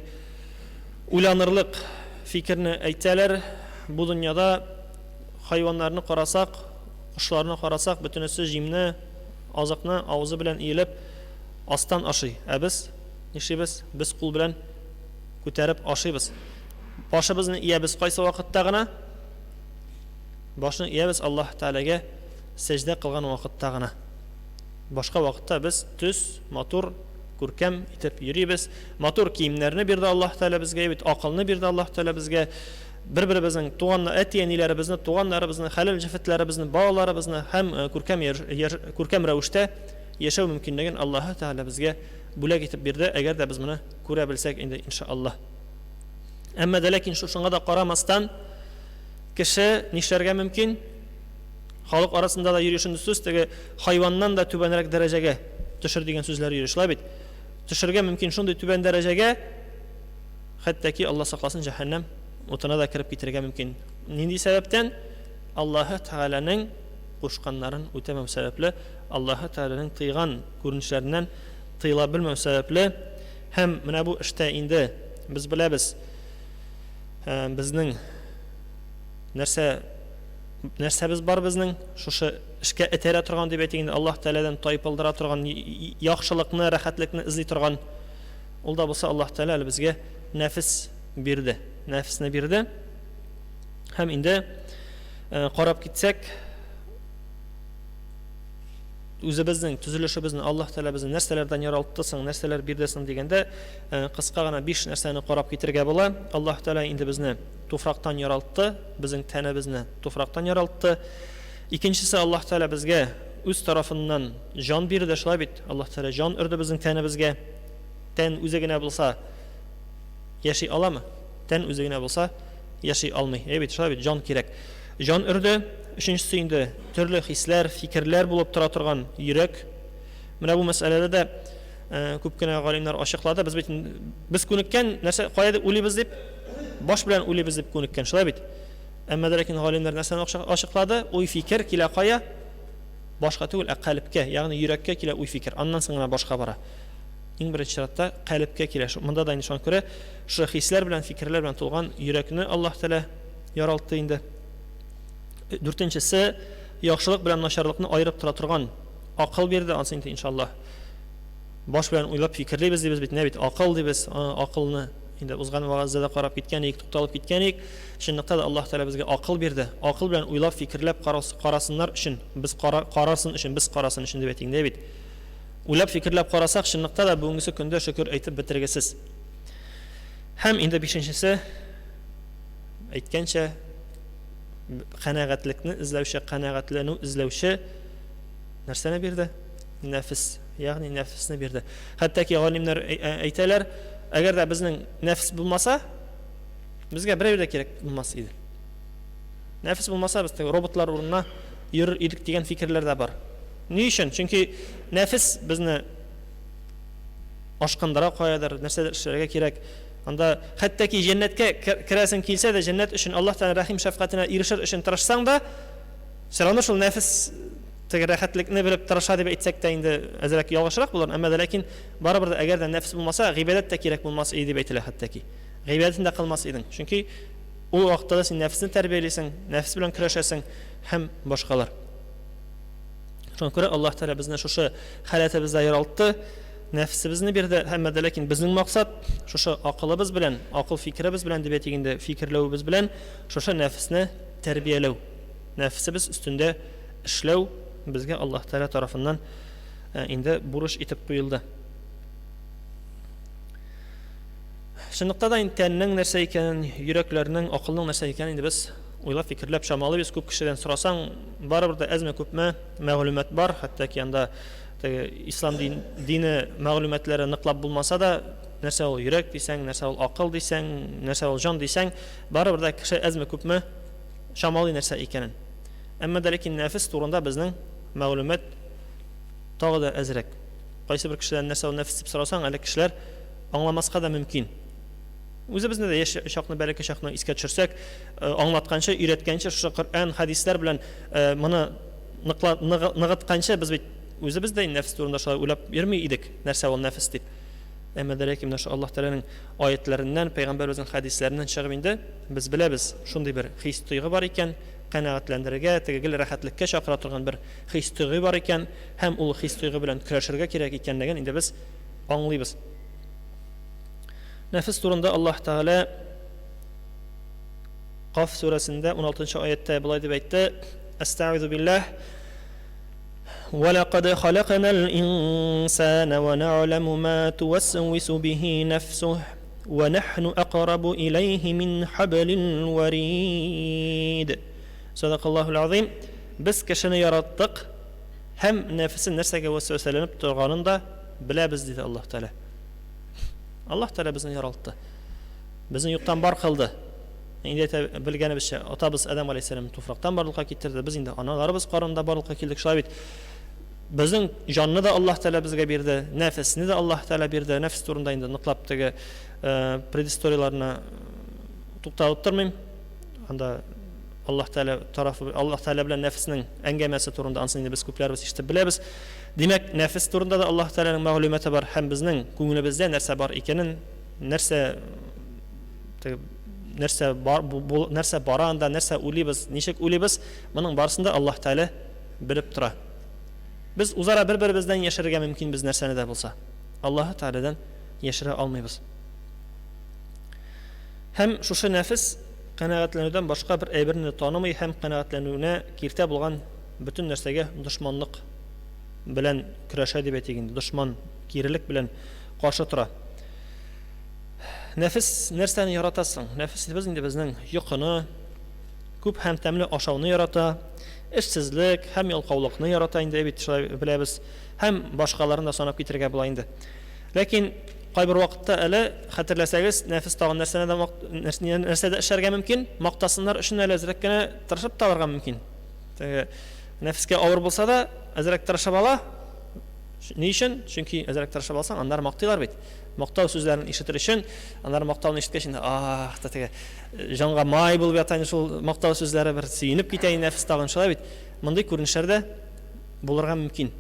ulanirlik fikrni aytsalar, bu dunyoda hayvonlarni qarasak, qushlarni qarasak, butunisi jimni, oziqni og'zi bilan yeyilib ostan ashiy. Biz nishimiz? Biz qo'l bilan ko'tarib ashiymiz. Boshimizni iyamiz qaysi vaqtdagina? Boshni iyamiz Alloh taolaga sajda qilgan vaqtdagina. Boshqa vaqtda biz tuz, motor, ko'rkam etib yuribmiz. Motor kiyimlarni berdi Alloh taolo bizga, aqlni berdi Alloh taolo bizga. Bir-birimizning tug'anlar, atiyanlarimizni, tug'anlarimizni, halol jifatlarimizni, bog'larimizni ham ko'rkam ravishda yashash mumkinligini Alloh taolo bizga bo'lak etib berdi, agarda biz buni ko'ra bilsak endi inshaalloh. Amma lekin shunga da qaramasdan kishi nishlarga mumkin xalq orasida da yurishini so'zdagi hayvondan da tubanroq darajaga tushiradigan so'zlar yurishlar bit. Tushirga mumkin shunday tuban darajaga hattoki Alloh saqlasin jahannam o'tına da kirib ketirga mumkin. Nima sababdan? Alloh taolaning кушканнарын үтәмәү сәбәпле, Аллаһ Тәгаләнең тыйган күренешләреннән тыйла белмәү сәбәпле, һәм менә бу эштә инде без беләбез, безнең нәрсәбез бар безнең, шушы эшкә этәрә торган дип әйтик инде, Аллаһ Тәгаләдән тайпылдыра торган, яхшылыкны, рәхәтлекне эзли торган, ул да булса Аллаһ Тәгалә безгә нәфес бирде, нәфесне бирде. Һәм инде карап китсәк, үзебезнең төзелешебезне Аллаһ Тәгалә безне нәрсәләрдән яралты соң, нәрсәләр бирде соң дигәндә, кыска гына 5 нәрсәне карап китергә була. Аллаһ Тәгалә инде безне туфрактан яралты, безнең тәнебезне туфрактан яралты. Икенчесе, Аллаһ Тәгалә безгә үз тарафыннан жан бирде, шулай бит. Аллаһ Тәгалә жан өрде безнең тәнебезгә. Тән үзе генә булса яши аламы? Тән үзе генә булса яши алмый. Бит, шулай бит, жан кирәк. Жан өрде. Өченчесе инде төрле хисләр, фикерләр булып тора торган йөрәк. Менә бу мәсьәләдә дә күп кенә галимнәр ачыклады. Без күнеккән нәрсә, кая уйлыйбыз дип, баш белән уйлыйбыз дип күнеккән, шулай бит. Әмма ләкин галимнәр нәрсәне ачыклады? Уй фикер килә кая? Башка түгел, калбкә, ягъни йөрәккә килә уй фикер. Аннан соң гына башка бара. Иң беренче чиратта калбкә килә. Монда да инде шуңа күрә шу хисләр белән, фикерләр белән тулган йөрәкне Аллаһ Тәгалә яралты инде. Дүртенчесе, яхшылык белән начарлыкны айырып тора торган акыл бирде, ансы инде иншаллаһ. Баш белән уйлап фикерләйбез дибез бит, бит акыл дибез, акылны инде узган вагызда карап киткән, тукталып киткән. Чынлыкта да Аллаһ Тәгалә безгә акыл бирде. Акыл белән уйлап фикерләп карасыннар өчен, без карасын өчен, без карасын өчен дип әйтик бит. Уйлап фикерләп карасак, чынлыкта да бүгенге көндә шөкер әйтеп бетергесез. Һәм инде 5-нчесе, әйткәнчә, канагатьлекне эзләүче, канагатьләнү эзләүче нәрсәне бирде? Нәфес, ягъни нәфесне бирде. Хәтта ки галимнәр әйтәләр, әгәр дә безнең нәфес булмаса, безгә берәү дә кирәк булмас иде. Нәфес булмаса, без роботлар урынына йөрер идек дигән фикерләр дә бар. Ни өчен? Чөнки нәфес безне ашкандыра, каядыр нәрсәдер эшләргә кирәк. Анда хәтта ки җәннәткә керәсең килсә дә, җәннәт өчен, Аллаһ Тәгалә рәхим шәфкатенә ирешер өчен тырышсаң да, сәламы шул нәфес рәхәтлекне белеп тырыша дип әйтсәк тә инде әзрәк ялгышрак булыр. Әмма ләкин барыбер дә әгәр дә нәфес булмаса, гыйбадәт тә кирәк булмас иде дип әйтелә хәтта ки. Гыйбадәтен дә кылмас идең. Чөнки ул вакытта син нәфесне тәрбиялисең, нәфес белән көрәшәсең һәм башкалар. Шуңа күрә Аллаһ Тәгалә безне шушы халәтебездә яралты, нәфесебезне бирде. Һәм ләкин безнең максат шушы акылыбыз белән, акыл фикеребез белән дип әйтик инде, фикерләүебез белән шушы нәфесне тәрбияләү. Нәфесебез үстендә эшләү безгә Аллаһ Тәгалә тарафыннан инде бурыч итеп куелды. Чынлыкта да тәннең нәрсә икәнен, йөрәкләрнең, акылның нәрсә икәнен инде без уйлап фикерләп чамалыйбыз. Күп кешедән сорасаң, барыбер дә әзме күпме мәгълүмат бар, хәтта ки анда ислам дине мәгълүматлары ныклап булмаса да, нәрсә ул йөрәк дисәң, нәрсә ул акыл дисәң, нәрсә ул җан дисәң, барыбер дә кеше әзме күпме чамалый нәрсә икәнен. Әмма ләкин нәфес турында безнең мәгълүмат тагы да әзрәк. Кайсы бер кешедән нәрсә ул нәфес дип сорасаң, әле кешеләр аңламаска да мөмкин. Үзебезне дә яшь чакны, бәлки чакны искә төшерсәк, аңлатканчы, өйрәткәнче, шушы Коръән, хадислар белән моны ныгытканчы без бит үзебез дә нәфес турында шулай уйлап йөрми идек, нәрсә ул нәфес дип. Әмма ләкин менә шу Аллаһ Тәгаләнең аятларыннан, пәйгамбәребезнең хадисләреннән чыгып инде без беләбез, шундый бер хис тойгы бар икән, канагатьләндерергә, тегел рәхәтлеккә чакыра торган бер хис тойгы бар икән, һәм ул хис тойгы белән көрәшергә кирәк икәнлеген инде без аңлыйбыз. Нәфес турында Аллаһ Тәгалә Каф сүрәсендә 16-нчы аятта булай дип әйтте: "Астагъизу биллаһ وَلَقَدْ خَلَقْنَا الْإِنسَانَ وَنَعْلَمُ مَا تُوَسْوِسُ بِهِ نَفْسُهُ وَنَحْنُ أَقْرَبُ إِلَيْهِ مِنْ حَبْلِ الْوَرِيدِ." صدق الله العظيم. Biz kişini yarattık, hem nefsin nersege vesveselenip durganın da bilemiz dedi Allah Teala. Allah Teala bizni yarattı. Bizni yoktan bar kıldı. İndi bilgenimizce atabız Adem Aleyhisselam tufraktan barlıkka getirdi. Biz indi analarımız karnında barlıkka keldik. Şayet bizning canını da Allah Teala bizge berdi, nefesini de Allah Teala berdi. Nefs turunda indi niqlapdagi predistoriyalarına to'xtalib turmayman. Anda Аллаһ Тәала белән нәфеснең әңгәмәсе турында ансын инде без күпләрбез ишетеп беләбез. Димәк, нәфес турында да Аллаһ Тәаланың мәгълүматы бар һәм безнең күңелебездә нәрсә бар икәнен, нәрсә бара анда, нәрсә уйлыйбыз, ничек уйлыйбыз, моның барысында Аллаһ Тәала белеп тора. Без үзара бер-беребездән яшәргә мөмкин без нәрсәне дә булса. Аллаһ Тәаладан яшерә алмыйбыз. Һәм шушы нәфес канәгатьләнүдән башка бер әйберне танымый һәм канәгатьләнүенә киртә булган бөтен нәрсәгә дошманлык белән көрәшә дип әйтик инде. Дошман кирелек белән каршы тора. Нәфес нәрсәне яратасың? Нәфес без инде безнең йокыны, күп һәм тәмле ашауны ярата, эшсезлек һәм ялкаулыкны ярата инде бит шулай беләбез. Һәм башкаларын да санап китергә була инде. Ләкин кайбер вакытта әле хәтерләсәгез, нәфес тагын нәрсәдә эшләргә мөмкин, мактасыннар өчен әле әзрәк кенә тырышып табарга мөмкин. Нәфескә авыр булса да, әзрәк тырышып ала. Ни өчен? Чөнки әзрәк тырышып алсаң, аннар мактыйлар бит. Мактау сүзләрен ишетер өчен, аннар мактауны ишеткәч инде, теге җанга май булып ята шул мактау сүзләре бер сөенеп китә нәфес тагын шулай бит. Мондый күренешләрдә булырга мөмкин.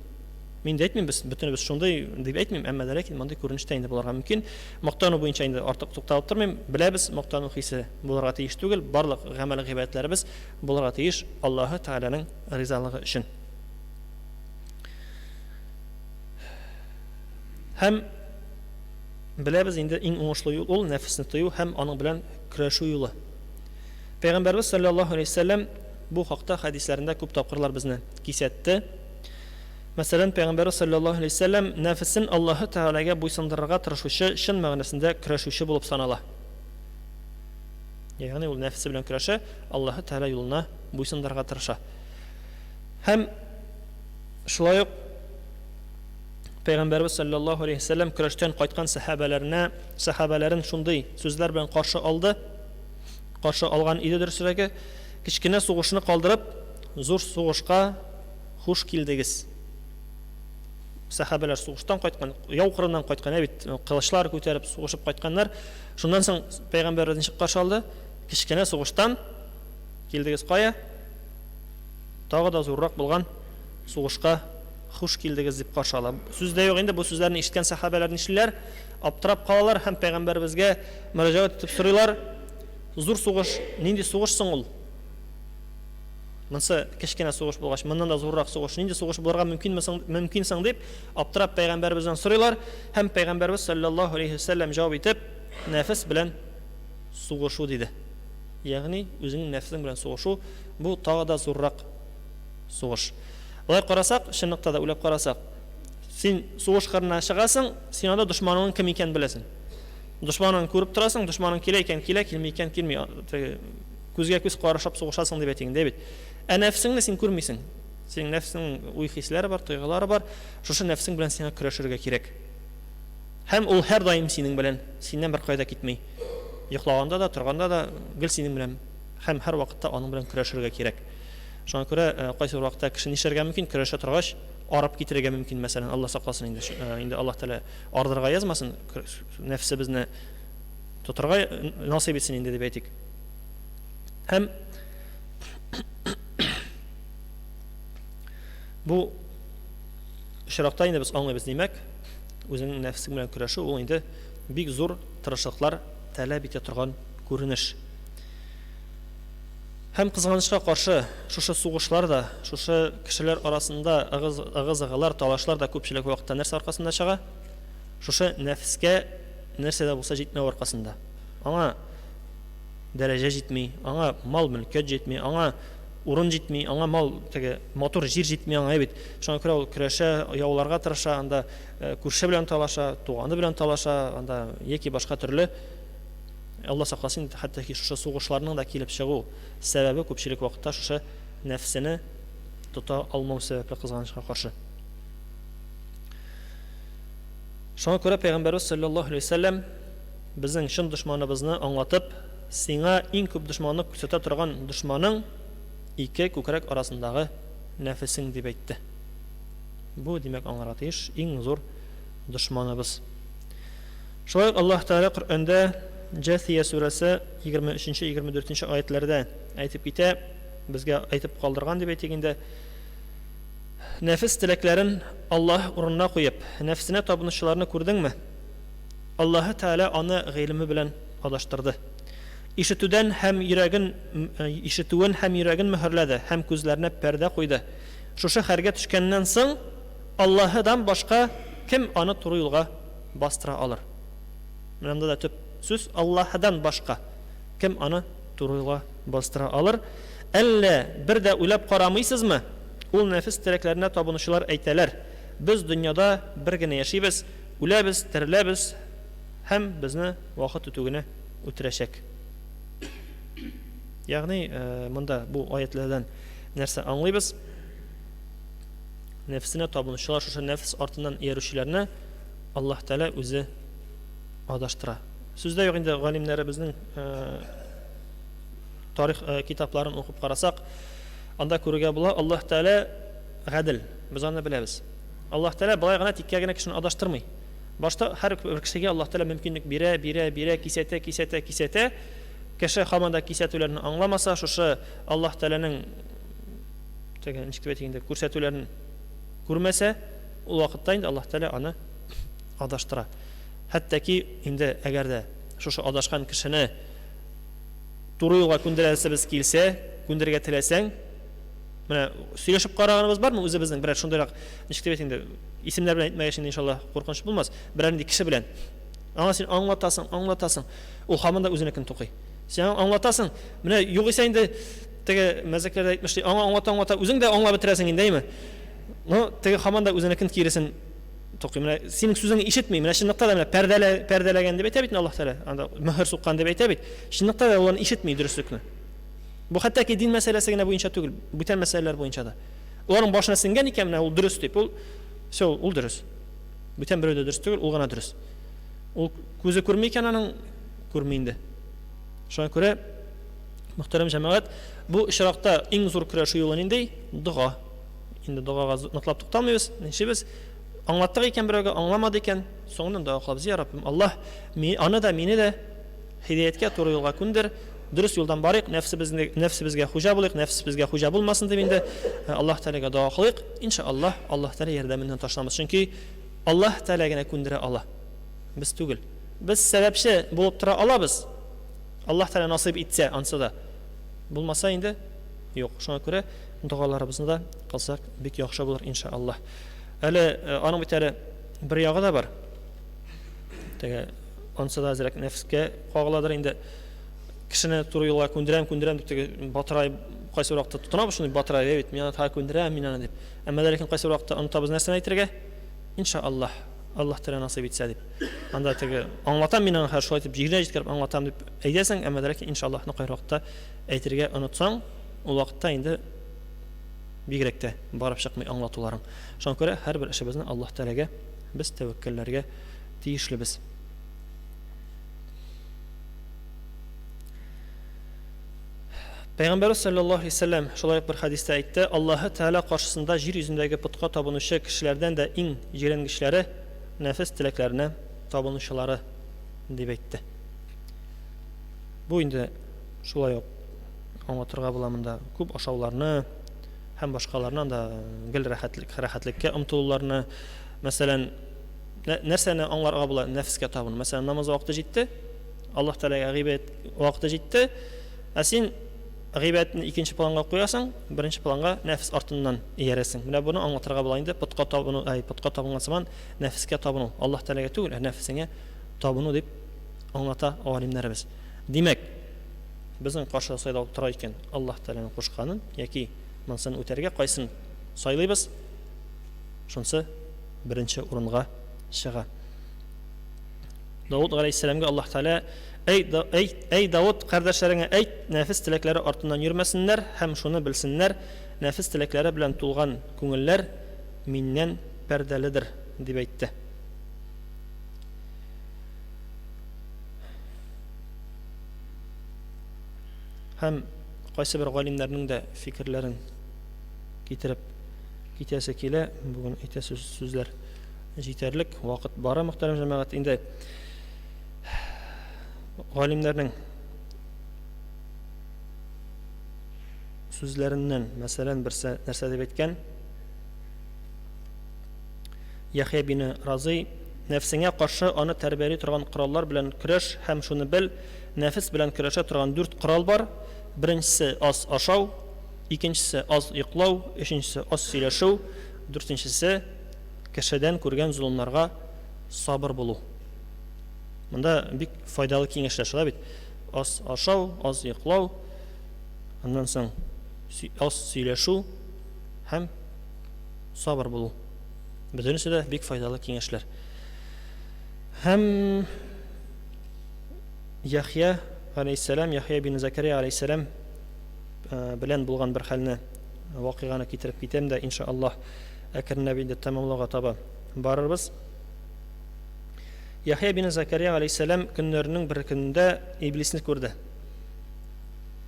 Мин дә әйтмим, без бөтенебез шундый дип әйтмим, әмма дә ләкин мондый күренештә инде булырга мөмкин. Мактану буенча инде артык тукталып тормыйм. Беләбез, мактану хисе булырга тиеш түгел, барлык гамәл гыйбадәтләребез булырга тиеш Аллаһ Тәаланың ризалыгы өчен. Һәм беләбез инде иң уңышлы юл ул нәфесне тыю һәм аның белән көрәшү юлы. Пәйгамбәрбез саллаллаһу алейһи вассалам бу хакта хадисләрендә күп тапкырлар безне кисәтте. Мәсәлән, Пәйгамбәрбез саллаллаһу алейһи вассалам нәфесен Аллаһ Тәалага буйсындырырга тырышучы чын мәгънәсендә көрәшүче булып санала. Ягъни ул нәфесе белән көрәшә, Аллаһ Тәала юлына буйсындырырга тырыша. Һәм шулай ук Пәйгамбәрбез саллаллаһу алейһи вассалам көрәштән кайткан сахабаларын шундый сүзләр белән каршы алды. Каршы алган иде дөресрәге, кичкенә сугышны калдырып, зур сугышка хуш килдегез. Сахабалар сугыштан кайткан, яу кырыннан кайткан, бит кылычлар күтәреп сугышып кайтканнар. Шуннан соң Пәйгамбәрбез ничек каршы алды? Кичкенә сугыштан килдегез кая? Тагы да зуррак булган сугышка хуш килдегез дип каршы ала. Сүздә юк инде, бу сүзләрне ишеткән сахабалар нишләр? Аптырап калалар һәм Пәйгамбәрбезгә мөрәҗәгать итеп сорыйлар. Зур сугыш, нинди сугыш соң ул? Монсы кичкенә сугыш булгач, моннан да зуррак сугыш, нинди сугыш булырга мөмкин соң дип аптырап Пәйгамбәрбездән сорыйлар һәм Пәйгамбәрбез саллаллаһу алейһи вассалам җавап итеп, нәфес белән сугышу диде. Ягъни үзенең нәфесең белән сугышу бу тагы да зуррак сугыш. Алай карасак, чынлыкта да уйлап карасак, син сугыш кырына чыгасың, син анда дошманыңның кем икәнен беләсең. Дошманын күреп торасың, дошманың килә икән килә, килми икән килми. Күзгә күз карашып сугышасың дип әйтәң дә бит. Нәфсеңне син күрмисең. Синең нәфсең уй-хисләре бар, тойгылары бар. Шушы нәфсең белән сиңа көрәшергә кирәк. Һәм ул һәр даим синең белән, синнән бер кайда китмей. Йоклаганда да, торганда да гел синең белән һәм һәр вакытта аның белән көрәшергә кирәк. Шуңа күрә кайсы вакытта кеше нишәргә мөмкин, көрәшә торгач арып китерергә мөмкин, мәсәлән, Алла сакласын инде Аллаһ Тәала ардырга язмасын, нәфсебезне тотырга насыйп итсен инде дип әйтик. Һәм бу очракта инде без аңлыйбыз, димәк, үзенең нәфсе белән көрәшү ул инде бик зур тырышлыклар таләп итә торган күренеш. Һәм кызганычка каршы шушы сугышлар да, шушы кешеләр арасында ыгыз-ыгылар, талашлар да күпчелек вакытта нәрсә аркасында чыга? Шушы нәфескә нәрсә дә булса җитмәү аркасында. Аңа дәрәҗә җитми, аңа мал-мөлкәт җитми, аңа урын җитми, аңа теге матур җир җитми аңа бит. Шуңа күрә ул көрәшә, яуларга тырыша, анда күрше белән талаша, туганы белән талаша, анда яки башка төрле. Алла сакласын, хәтта ки шушы сугышларның да килеп чыгу сәбәбе күпчелек вакытта шушы нәфсене тота алмау сәбәпле кызганычка каршы. Шуңа күрә Пәйгамбәрбез саллаллаһу алейһи вассалам безнең чын дошманыбызны аңлатып, сиңа иң күп дошманлык күрсәтә торган дошманың ике күкрәк арасындагы нәфесең дип әйтте. Бу димәк аңларга тиеш иң зур дошманыбыз. Шулай Аллаһ Тәала Коръәндә Җәсия сүрәсе 23-24 аятларда әйтеп китә: безгә әйтеп калдырган дип әйтик инде. Нәфес теләкләрен Аллаһ урынына куеп, нәфсенә табынучыларны күрдеңме? Аллаһы Тәала аны гыйлеме белән адаштырды. Ишетүдән һәм йөрәген мөһерләде, һәм күзләренә пәрдә куйды. Шушы хәргә төшкәннән соң Аллаһыдан башка кем аны туры юлга бастыра алыр? Монда да төп сүз Аллаһыдан башка кем аны туры юлга бастыра алыр? Әллә бер дә уйлап карамыйсызмы? Ул нәфес теләкләренә табынучылар әйтәләр: без дөньяда бер генә яшибез, үләбез, тереләбез, һәм безне вакыт үтү генә үтерәчәк. Ягъни монда бу аятлардан нәрсә аңлыйбыз? Нәфсенә табынучылар, шушы нәфс артыннан иярүчеләрне Аллаһ Тәала үзе адаштыра. Сүздә юк инде, галимнәребезнең тарих китапларын укып карасак, анда күрергә була, Аллаһ Тәала гадел. Без аны беләбез. Аллаһ Тәала былай гына тиккә генә кешене адаштырмый. Башта һәр бер кешегә Аллаһ Тәала мөмкинлек бирә, кисәтә. Кеше һаманда кисәтүләрне аңламаса, шушы Аллаһ Тәаланың күрсәтүләрен күрмәсә, ул вакытта инде Аллаһ Тәала аны адаштыра. Хәтта ки инде әгәр дә шушы адашкан кешене туры юлга күндерәсебез килсә, күндергә теләсәң, менә сөйләшеп караганыбыз бармы үзебезнең берәр шундыйрак, ничек дип әйтим, исемнәр белән әйтмәгәч иншаллаһ куркыныч булмас. Берәр инде кеше белән аңа син аңлатасың, ул һаманда үзенекен тукый. Сен аңлатасың, менә югыйсә инде теге мәзәкләрдә әйтмешли, аңа аңлата, үзең дә аңлап бетерәсең индеме? Ну, теге һаманда үзенекен киресен тукый. Менә синең сүзеңне ишетми, менә чынлыкта да менә пәрдәләгән дип әйтә бит Аллаһ Тәала, анда мөһер суккан дип әйтә бит. Чынлыкта да ул аны ишетми дөреслекне. Бу хәтта ки дин мәсьәләсе генә буенча түгел, бүтән мәсьәләләр буенча да. Уларның башына сиңгән икән, менә ул дөрес дип, ул ул дөрес. Бүтән берәү дә дөрес түгел, ул гына дөрес. Ул күзе күрми икән, аның күрми инде. Шуңа күрә, мөхтәрәм җәмәгать, бу ишракта иң зур көрәшү юлы нинди? Дуга. Инде дугага ныклап тукталмыйбыз. Ничебез? Аңлаттык икән берәүгә, аңламады икән, соңыннан дуга кылабыз: "Я Раббим, Аллаһ, аны да, мине дә һидаяткә, туры юлга күндер, дөрес юлдан барыйк, нәфсебезгә хуҗа булыйк, нәфсебезгә хуҗа булмасын" дип инде Аллаһ Тәаләгә дуа кылыйк. Иншааллаһ, Аллаһ Тәала ярдәменнән ташламас. Чөнки Аллаһ Тәалә генә күндерә ала. Без түгел. Без сәбәпче булып тора алабыз. Аллаһ Тәала насыйп итсә, ансы да. Булмаса инде юк. Шуңа күрә дугаларыбызны да кылсак бик яхшы булыр иншааллаһ. Әле аның бит әле бер ягы да бар. Теге ансы да әзрәк нәфскә кагыладыр инде. Кешене туры юлга күндерәм дип теге батырай кайсы вакытта тотынабыз, шундый батырай бит, мин аны күндерәм, мин аны дип. Әмма ләкин кайсы вакытта онытабыз нәрсәне әйтергә? Иншааллаһ, Аллаһ Тәала насыйп итсә дип. Анда теге аңлатам, мин аны һәр шулай дип җиргә җиткереп аңлатам дип әйтәсең, әмма ләкин иншааллаһ кайсы вакытта әйтергә онытсаң, ул вакытта инде бигрәк тә барып чыкмый аңлатуларың. Шуңа күрә һәрбер эшебезне Аллаһ Тәаләгә без тәвәккәлләргә тиешлебез. Пәйгамбәр саллаллаһу алейһи ва саллям шулай бер хадистә әйтте: Аллаһы Тәала каршысында җир йөзендәге путка табынучы кешеләрдән дә иң җиренгечләре нәфес теләкләренә табынучылары дип әйтте. Бу инде шулай ук аңлатырга була монда күп ашауларны һәм башкаларны да гел рәхәтлеккә омтылуларны, мәсәлән, нәрсәне аңларга була? Нәфескә табыну. Мәсәлән, намаз вакыты җитте, Аллаһ Тәаләгә гыйбадәт вакыты җитте, ә син гыйбадәтне икенче планга куясың, беренче планга нәфс артыннан иярәсең. Менә буны аңлатырга була инде. Путка табыну, путка табынган сыман нәфескә табыну. Аллаһ Тәаләгә түгел, нәфсеңә табыну дип аңлата алимнәребез. Димәк, безнең каршы сайда тора икән Аллаһ Тәаләнең кушканын яки монсын үтәргә кайсын сайлыйбыз, шунсы беренче урынга чыга. Дауд галәйһиссәламгә Аллаһ Тәала: "Эй Дауд, кардәшләреңә әйт, нәфес теләкләре артыннан йөрмәсеннәр һәм шуны белсеннәр, нәфес теләкләре белән тулган күңелләр миннән пәрдәледер" дип әйтте. Һәм кайсы бер галимнәрнең дә фикерләрен китереп китәсе килә. Бүген әйтәсе сүзләр җитәрлек, вакыт бара, мөхтәрәм җәмәгать. Инде галимнәрнең сүзләреннән, мәсәлән, берсе нәрсә дип әйткән? Яхья бин Разый, нәфсеңә каршы аны тәрбияли торган кораллар белән көрәш һәм шуны бел, нәфес белән көрәшә торган 4 корал бар. Беренчесе аз ашау, икенчесе аз йоклау, өченчесе аз сөйләшү, дүртенчесе кешедән күргән зулымнарга сабыр булу. Монда бик файдалы киңәшләр шулай бит. Аз ашау, аз йоклау, аннан соң аз сөйләшү һәм сабыр булу. Бөтенесе дә бик файдалы киңәшләр. Һәм Яхья алейһиссалам, Яхья бин Закария алейһиссалам белән булган бер хәлне, вакыйганы китереп китәм дә, иншааллаһ, әкренләп инде тәмамлауга таба барырбыз. Яхья бин Закария алейһиссалам көннәрнең бер көнендә иблисне күрде.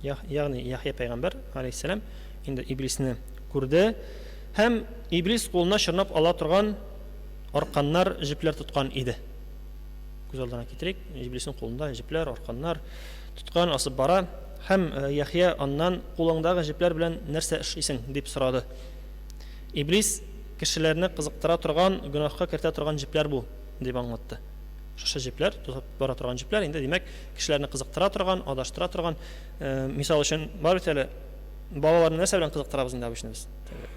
Ягъни Яхья пәйгамбер алейһиссалам инде иблисне күрде һәм иблис кулына чорнап ала торган арканнар, җепләр тоткан иде. Күз алдына китерик, иблисның кулында җепләр, арканнар тоткан, асып бара һәм Яхья аннан кулыңдагы җепләр белән нәрсә эшлисең дип сорады. Иблис кешеләрне кызыктыра торган, гөнаһка кертә торган җепләр бу дип аңлатты. Шушы җепләр, тотып бара торган җепләр, инде димәк, кешеләрне кызыктыра торган, адаштыра торган, мисал өчен бар бит әле балаларны нәрсә белән кызыктырабыз инде обычно без?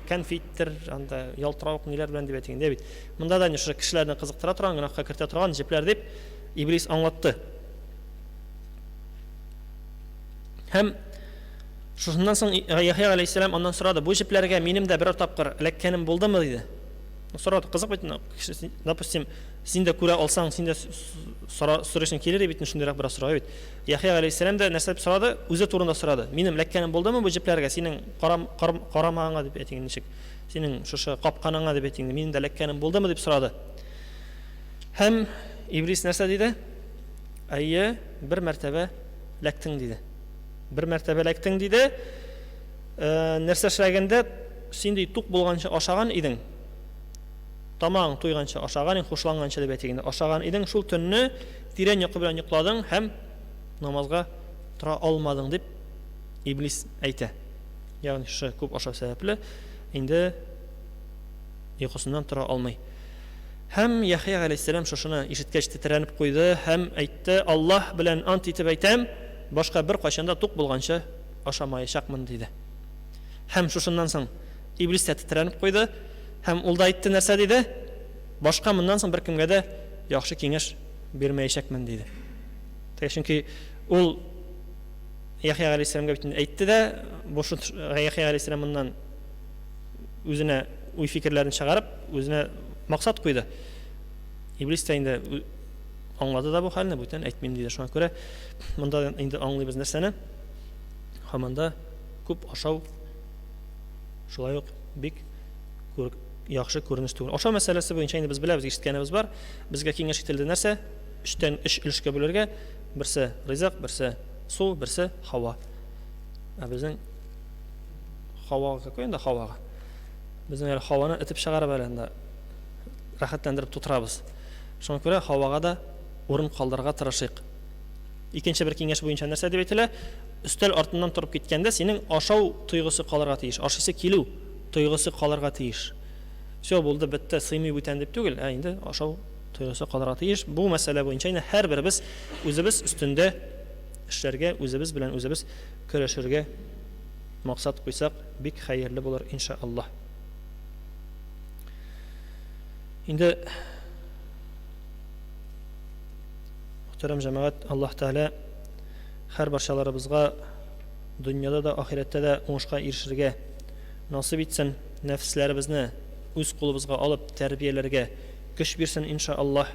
Конфеттер, анда ялтыравык ниләр белән дип әйтгәндә бит. Монда да шушы кешеләрне кызыктыра торган, гөнаһка кертә торган җепләр дип Иблис аңлатты. Һәм шуннан соң Яхья алейһиссалам аннан сорады: "Бу җепләргә минем дә берәр тапкыр эләккәнем булдымы?" диде. Сорады, кызык бит, допустим, син дә күрә алсаң, син дә сорыйсың килер бит, шундыйрак бераз сорау бит. Яхья алейһиссалам да нәрсә дип сорады? Үзе турында сорады. Минем эләккәнем булдымы бу җепләргә? Синең карамагыңа дип әйтгән ничек? Синең шушы капканыңа дип әйтгән, минем дә эләккәнем булдымы дип сорады. Һәм Иблис нәрсә диде? Әйе, бер мәртәбә эләктең диде. Бер мәртәбә эләктең диде. Нәрсә эшләгәндә син ди тук булганча ашаган идең. Тамаң туйганча ашаган, хушланганча дип әйтгәндә ашаган идең, шул төнне тирән йокы белән йокладың һәм намазга тора алмадың дип Иблис әйтә. Ягъни шушы күп ашау сәбәпле инде йокысыннан тора алмый. Һәм Яхья алейһиссалам шушыны ишеткәч тетрәнеп куйды һәм әйтте: "Аллаһ белән ант итеп әйтәм, башка бер кайчанда тук булганча ашамаячакмын" диде. Һәм шушыннан соң Иблис тә тетрәнеп куйды һәм ул да әйтте нәрсә диде? Башка моннан соң беркемгә дә яхшы киңәш бирмәячәкмен диде. Чөнки ул Яхья алейһиссаламга әйтте дә, бу Яхья алейһиссалам моннан үзенә уй фикерләрен чыгарып, үзенә максат куйды. Иблис тә инде аңлады да бу хәлне, бүтән әйтмим диде. Шуңа күрә монда инде аңлыйбыз нәрсәне? Һаманда күп ашау шулай ук бик яхшы күренеш түгел. Ашау мәсьәләсе буенча инде без беләбез, ишеткәнебез бар. Безгә киңәш ителде нәрсә? 3 өлешкә бүләргә. Берсе ризык, берсе су, берсе һава. Безнең һавага куенда һавага. Безнең әле һаваны этеп чыгарып әлендә рәхәтләндереп тутырабыз. Шуңа күрә һавага да урын калдырырга тырышыйк. Икенче бер киңәш буенча нәрсә дип әйтелә? Өстәл артыннан торып киткәндә синең ашау тойгысы калырга тиеш, ашыйсы килү тойгысы калырга тиеш. Все булды, бетте, сыймый бүтән дип түгел, инде ашау тойгысы калырга тиеш. Бу мәсьәлә буенча инде һәрберебез үзебез өстендә эшләргә, үзебез белән үзебез көрәшергә максат куйсак, бик хәерле булыр иншааллаһ. Инде мөхтәрәм җәмәгать, Аллаһ Тәгалә һәр барчаларыбызга дөньяда да, ахирәттә дә уңышка ирешергә насыйп итсен, нәфсләребезне үз кулыбызга алып тәрбияләргә көч бирсен иншааллаһ.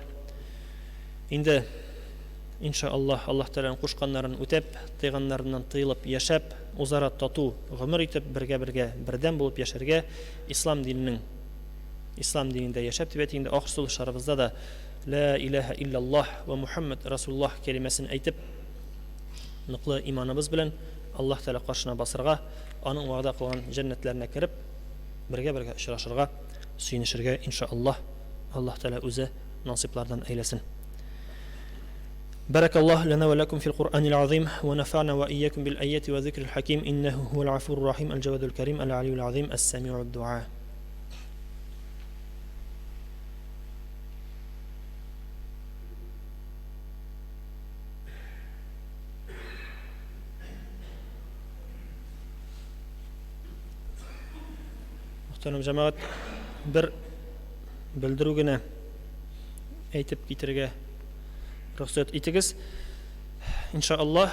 Инде иншааллаһ Аллаһ Тәгаләнең кушканнарын үтәп, тыйганнарыннан тыйылып яшәп, үзара тату гомер итеп, бергә-бергә бердәм булып яшәргә, ислам динендә яшәп дип әйтгәндә ахыр сулышларыбызда да ла илаһа иллаллаһ ва Мухаммад расулуллаһ кәлимәсен әйтеп, ныклы иманыбыз белән Аллаһ Тәгалә каршына басырга, аның вәгъдә кылган җәннәтләренә кереп, бергә-бергә очрашырга, сөенешергә иншааллаһ. Аллаһ Тәгалә үзе насыйплардан әйләсен. بارك الله لنا ولكم في القرآن العظيم ونفعنا وإياكم بالآيات والذكر الحكيم إنه هو العفو الرحيم الجواد الكريم العلي العظيم السميع الدعاء. Muhterem cemaat, bir bildirugina aytib ketirga ruxsat etiniz. İnşallah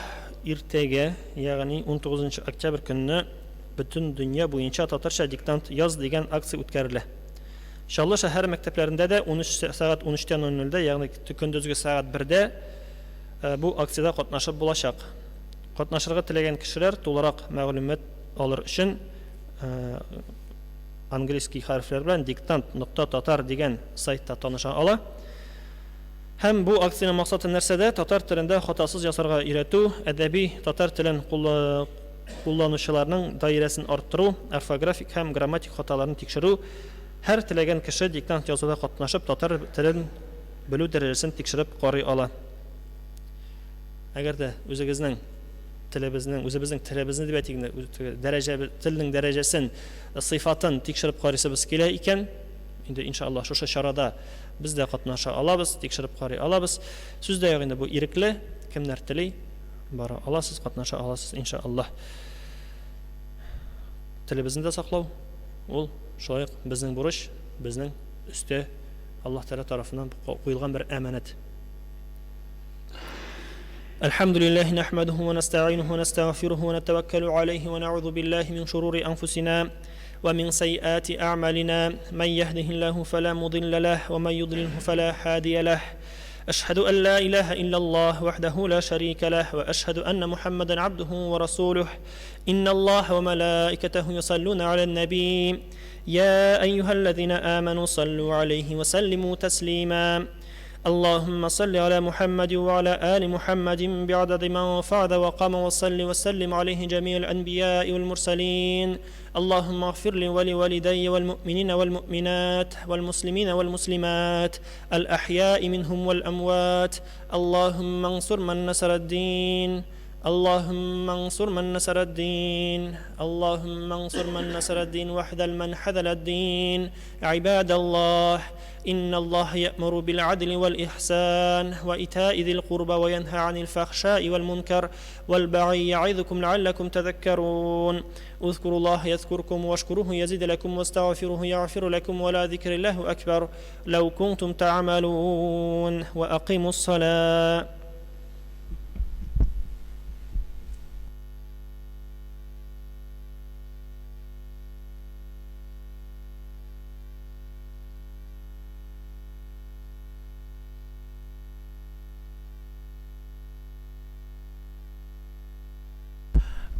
ertaga, ya'ni 19 oktyabr kunni butun dunyo bo'yicha Tatarcha diktant yoz degan aksiya o'tkaziladi. İnşallah shahar maktablarida da 13 soat 13:00 ya'ni kunduzgi soat 1da bu aksiyada qatnashib bo'lashaq. Qatnashirga tilagan kishilar to'liq ma'lumot olish uchun angliskiy harflar bilan diktant.tatar degan saytda tanisha oladi. Hem bu aksiyanın maqsadi narsada tatar tilində xatosuz yasarga öyrətuv, ədəbi tatar tilin kullanıcılarının dairəsini arttırу, orfografik hem grammatik xatalarını tekşiru, hər tiləgən kişi diktant yazıda qatnaşıb tatar tilin bilu dərəcəsini tekşirib qarый ala. Əgər də özünüzün tilimizni deb aytaylik, tilning dərəcəsini, sifatını tekşirib qarıysınız kelə ikən, indi inşallah şuşa şarada biz de qatnaşa alabız, tekşirib qarый alabız. Siz de yağında bu irikli, kimler tili bara alasız, qatnaşa alasız inşallah. Tilimizni de saqlaw, ol şoyq bizning buruş, bizning üstü Allah Teala tarafından qo'yilgan bir emanet. Elhamdülillahi nahmaduhu ve nesta'inuhu ve nestağfiruhu ve netevekkalu aleyhi ve na'udhu billahi min şururi anfusina ومن سيئات أعمالنا من يهده الله فلا مضل له ومن يضلله فلا هادي له أشهد أن لا إله إلا الله وحده لا شريك له وأشهد أن محمدا عبده ورسوله إن الله وملائكته يصلون على النبي يا أيها الذين آمنوا صلوا عليه وسلموا تسليما اللهم صل على محمد وعلى آل محمد بعدد من فعل وقام وصل وسلم عليه جميع الأنبياء والمرسلين اللهم اغفر لي ولوالدي والمؤمنين والمؤمنات والمسلمين والمسلمات الأحياء منهم والأموات اللهم انصر من نصر الدين اللهم انصر من نصر الدين اللهم انصر من نصر الدين واحذل من حذل الدين عباد الله إن الله يأمر بالعدل والإحسان وإيتاء ذي القربى وينهى عن الفحشاء والمنكر والبغي يعظكم لعلكم تذكرون اذكروا الله يذكركم واشكروه يزد لكم واستغفروه يغفر لكم ولا ذكر الله أكبر لو كنتم تعملون وأقيموا الصلاة.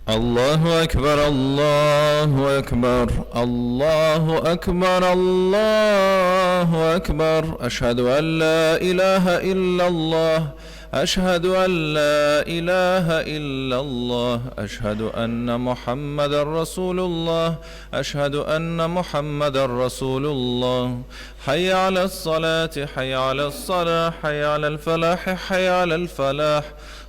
الله أكبر الله أكبر الله أكبر الله أكبر أشهد أن لا إله إلا الله أشهد أن لا إله إلا الله أشهد أن محمد رسول الله أشهد أن محمد رسول الله حي على الصلاة حي على الصلاة حي على الفلاح حي على الفلاح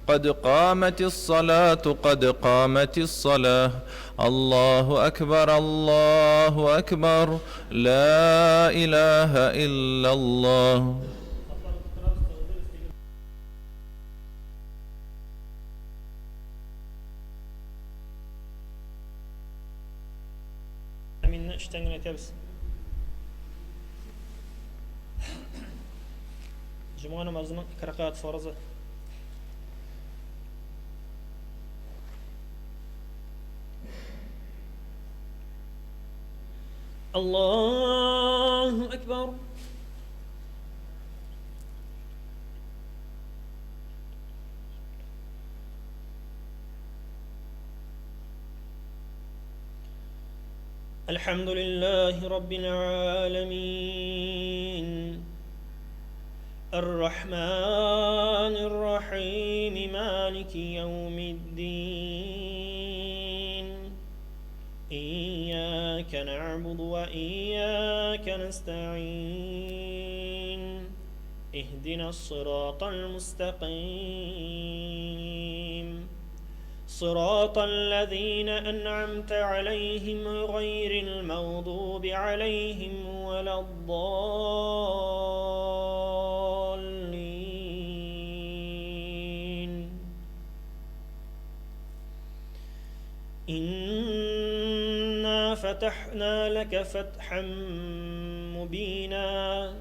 قد قامت الصلاة قد قامت الصلاة الله أكبر الله أكبر لا إله إلا الله. Aminni işten aytamiz. Cuma namazının 2 rakat farzı. الله أكبر الحمد لله رب العالمين الرحمن الرحيم مالك يوم الدين إياك نعبد وإياك نستعين اهدنا الصراط المستقيم صراط الذين أنعمت عليهم غير المغضوب عليهم ولا الضالين إنا فتحنا لك فتحا مبينا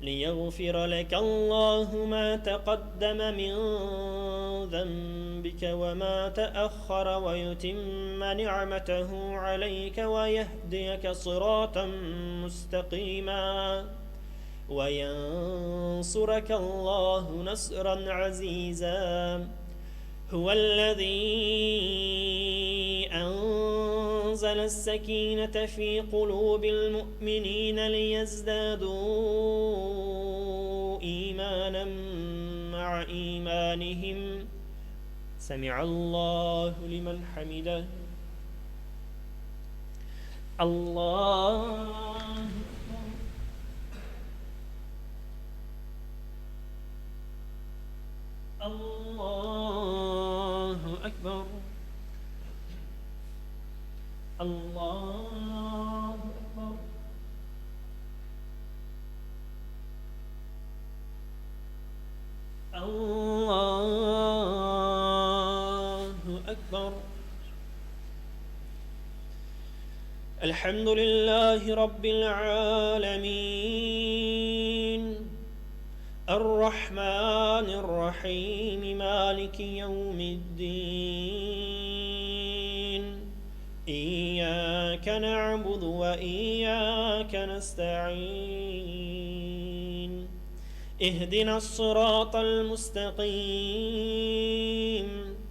ليغفر لك الله ما تقدم من ذنبك وما تأخر ويتم نعمته عليك ويهديك صراطا مستقيما وينصرك الله نصرا عزيزا هو الذي أنزل السكينة في قلوب المؤمنين ليزدادوا إيمانا مع إيمانهم سمع الله لمن حمده الله الله أكبر الله أكبر الله أكبر الحمد لله رب العالمين الرحمن الرحيم مالك يوم الدين إياك نعبد وإياك نستعين اهدنا الصراط المستقيم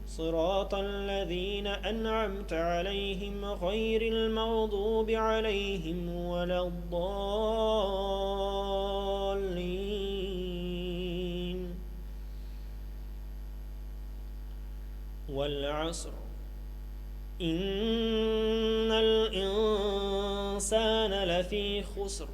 صراط الذين أنعمت عليهم غير المغضوب عليهم ولا الضالين والعصر إن الإنسان لفي خسر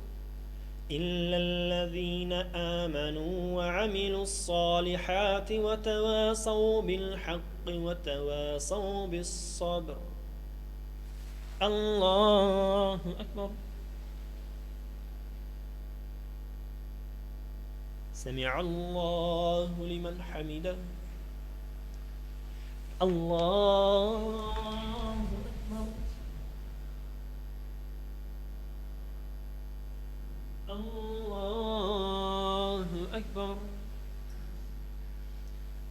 إلا الذين آمنوا وعملوا الصالحات وتواصوا بالحق وتواصوا بالصبر الله أكبر سمع الله لمن حمده الله أكبر الله أكبر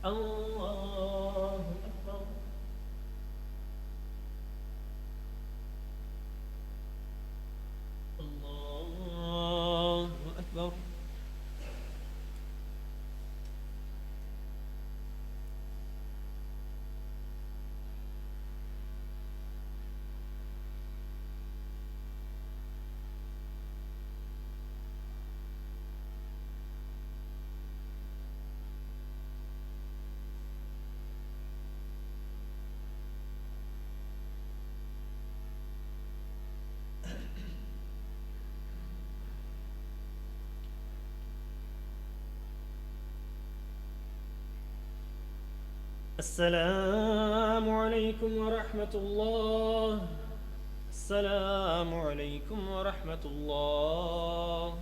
الله أكبر الله أكبر السلام عليكم ورحمة الله السلام عليكم ورحمة الله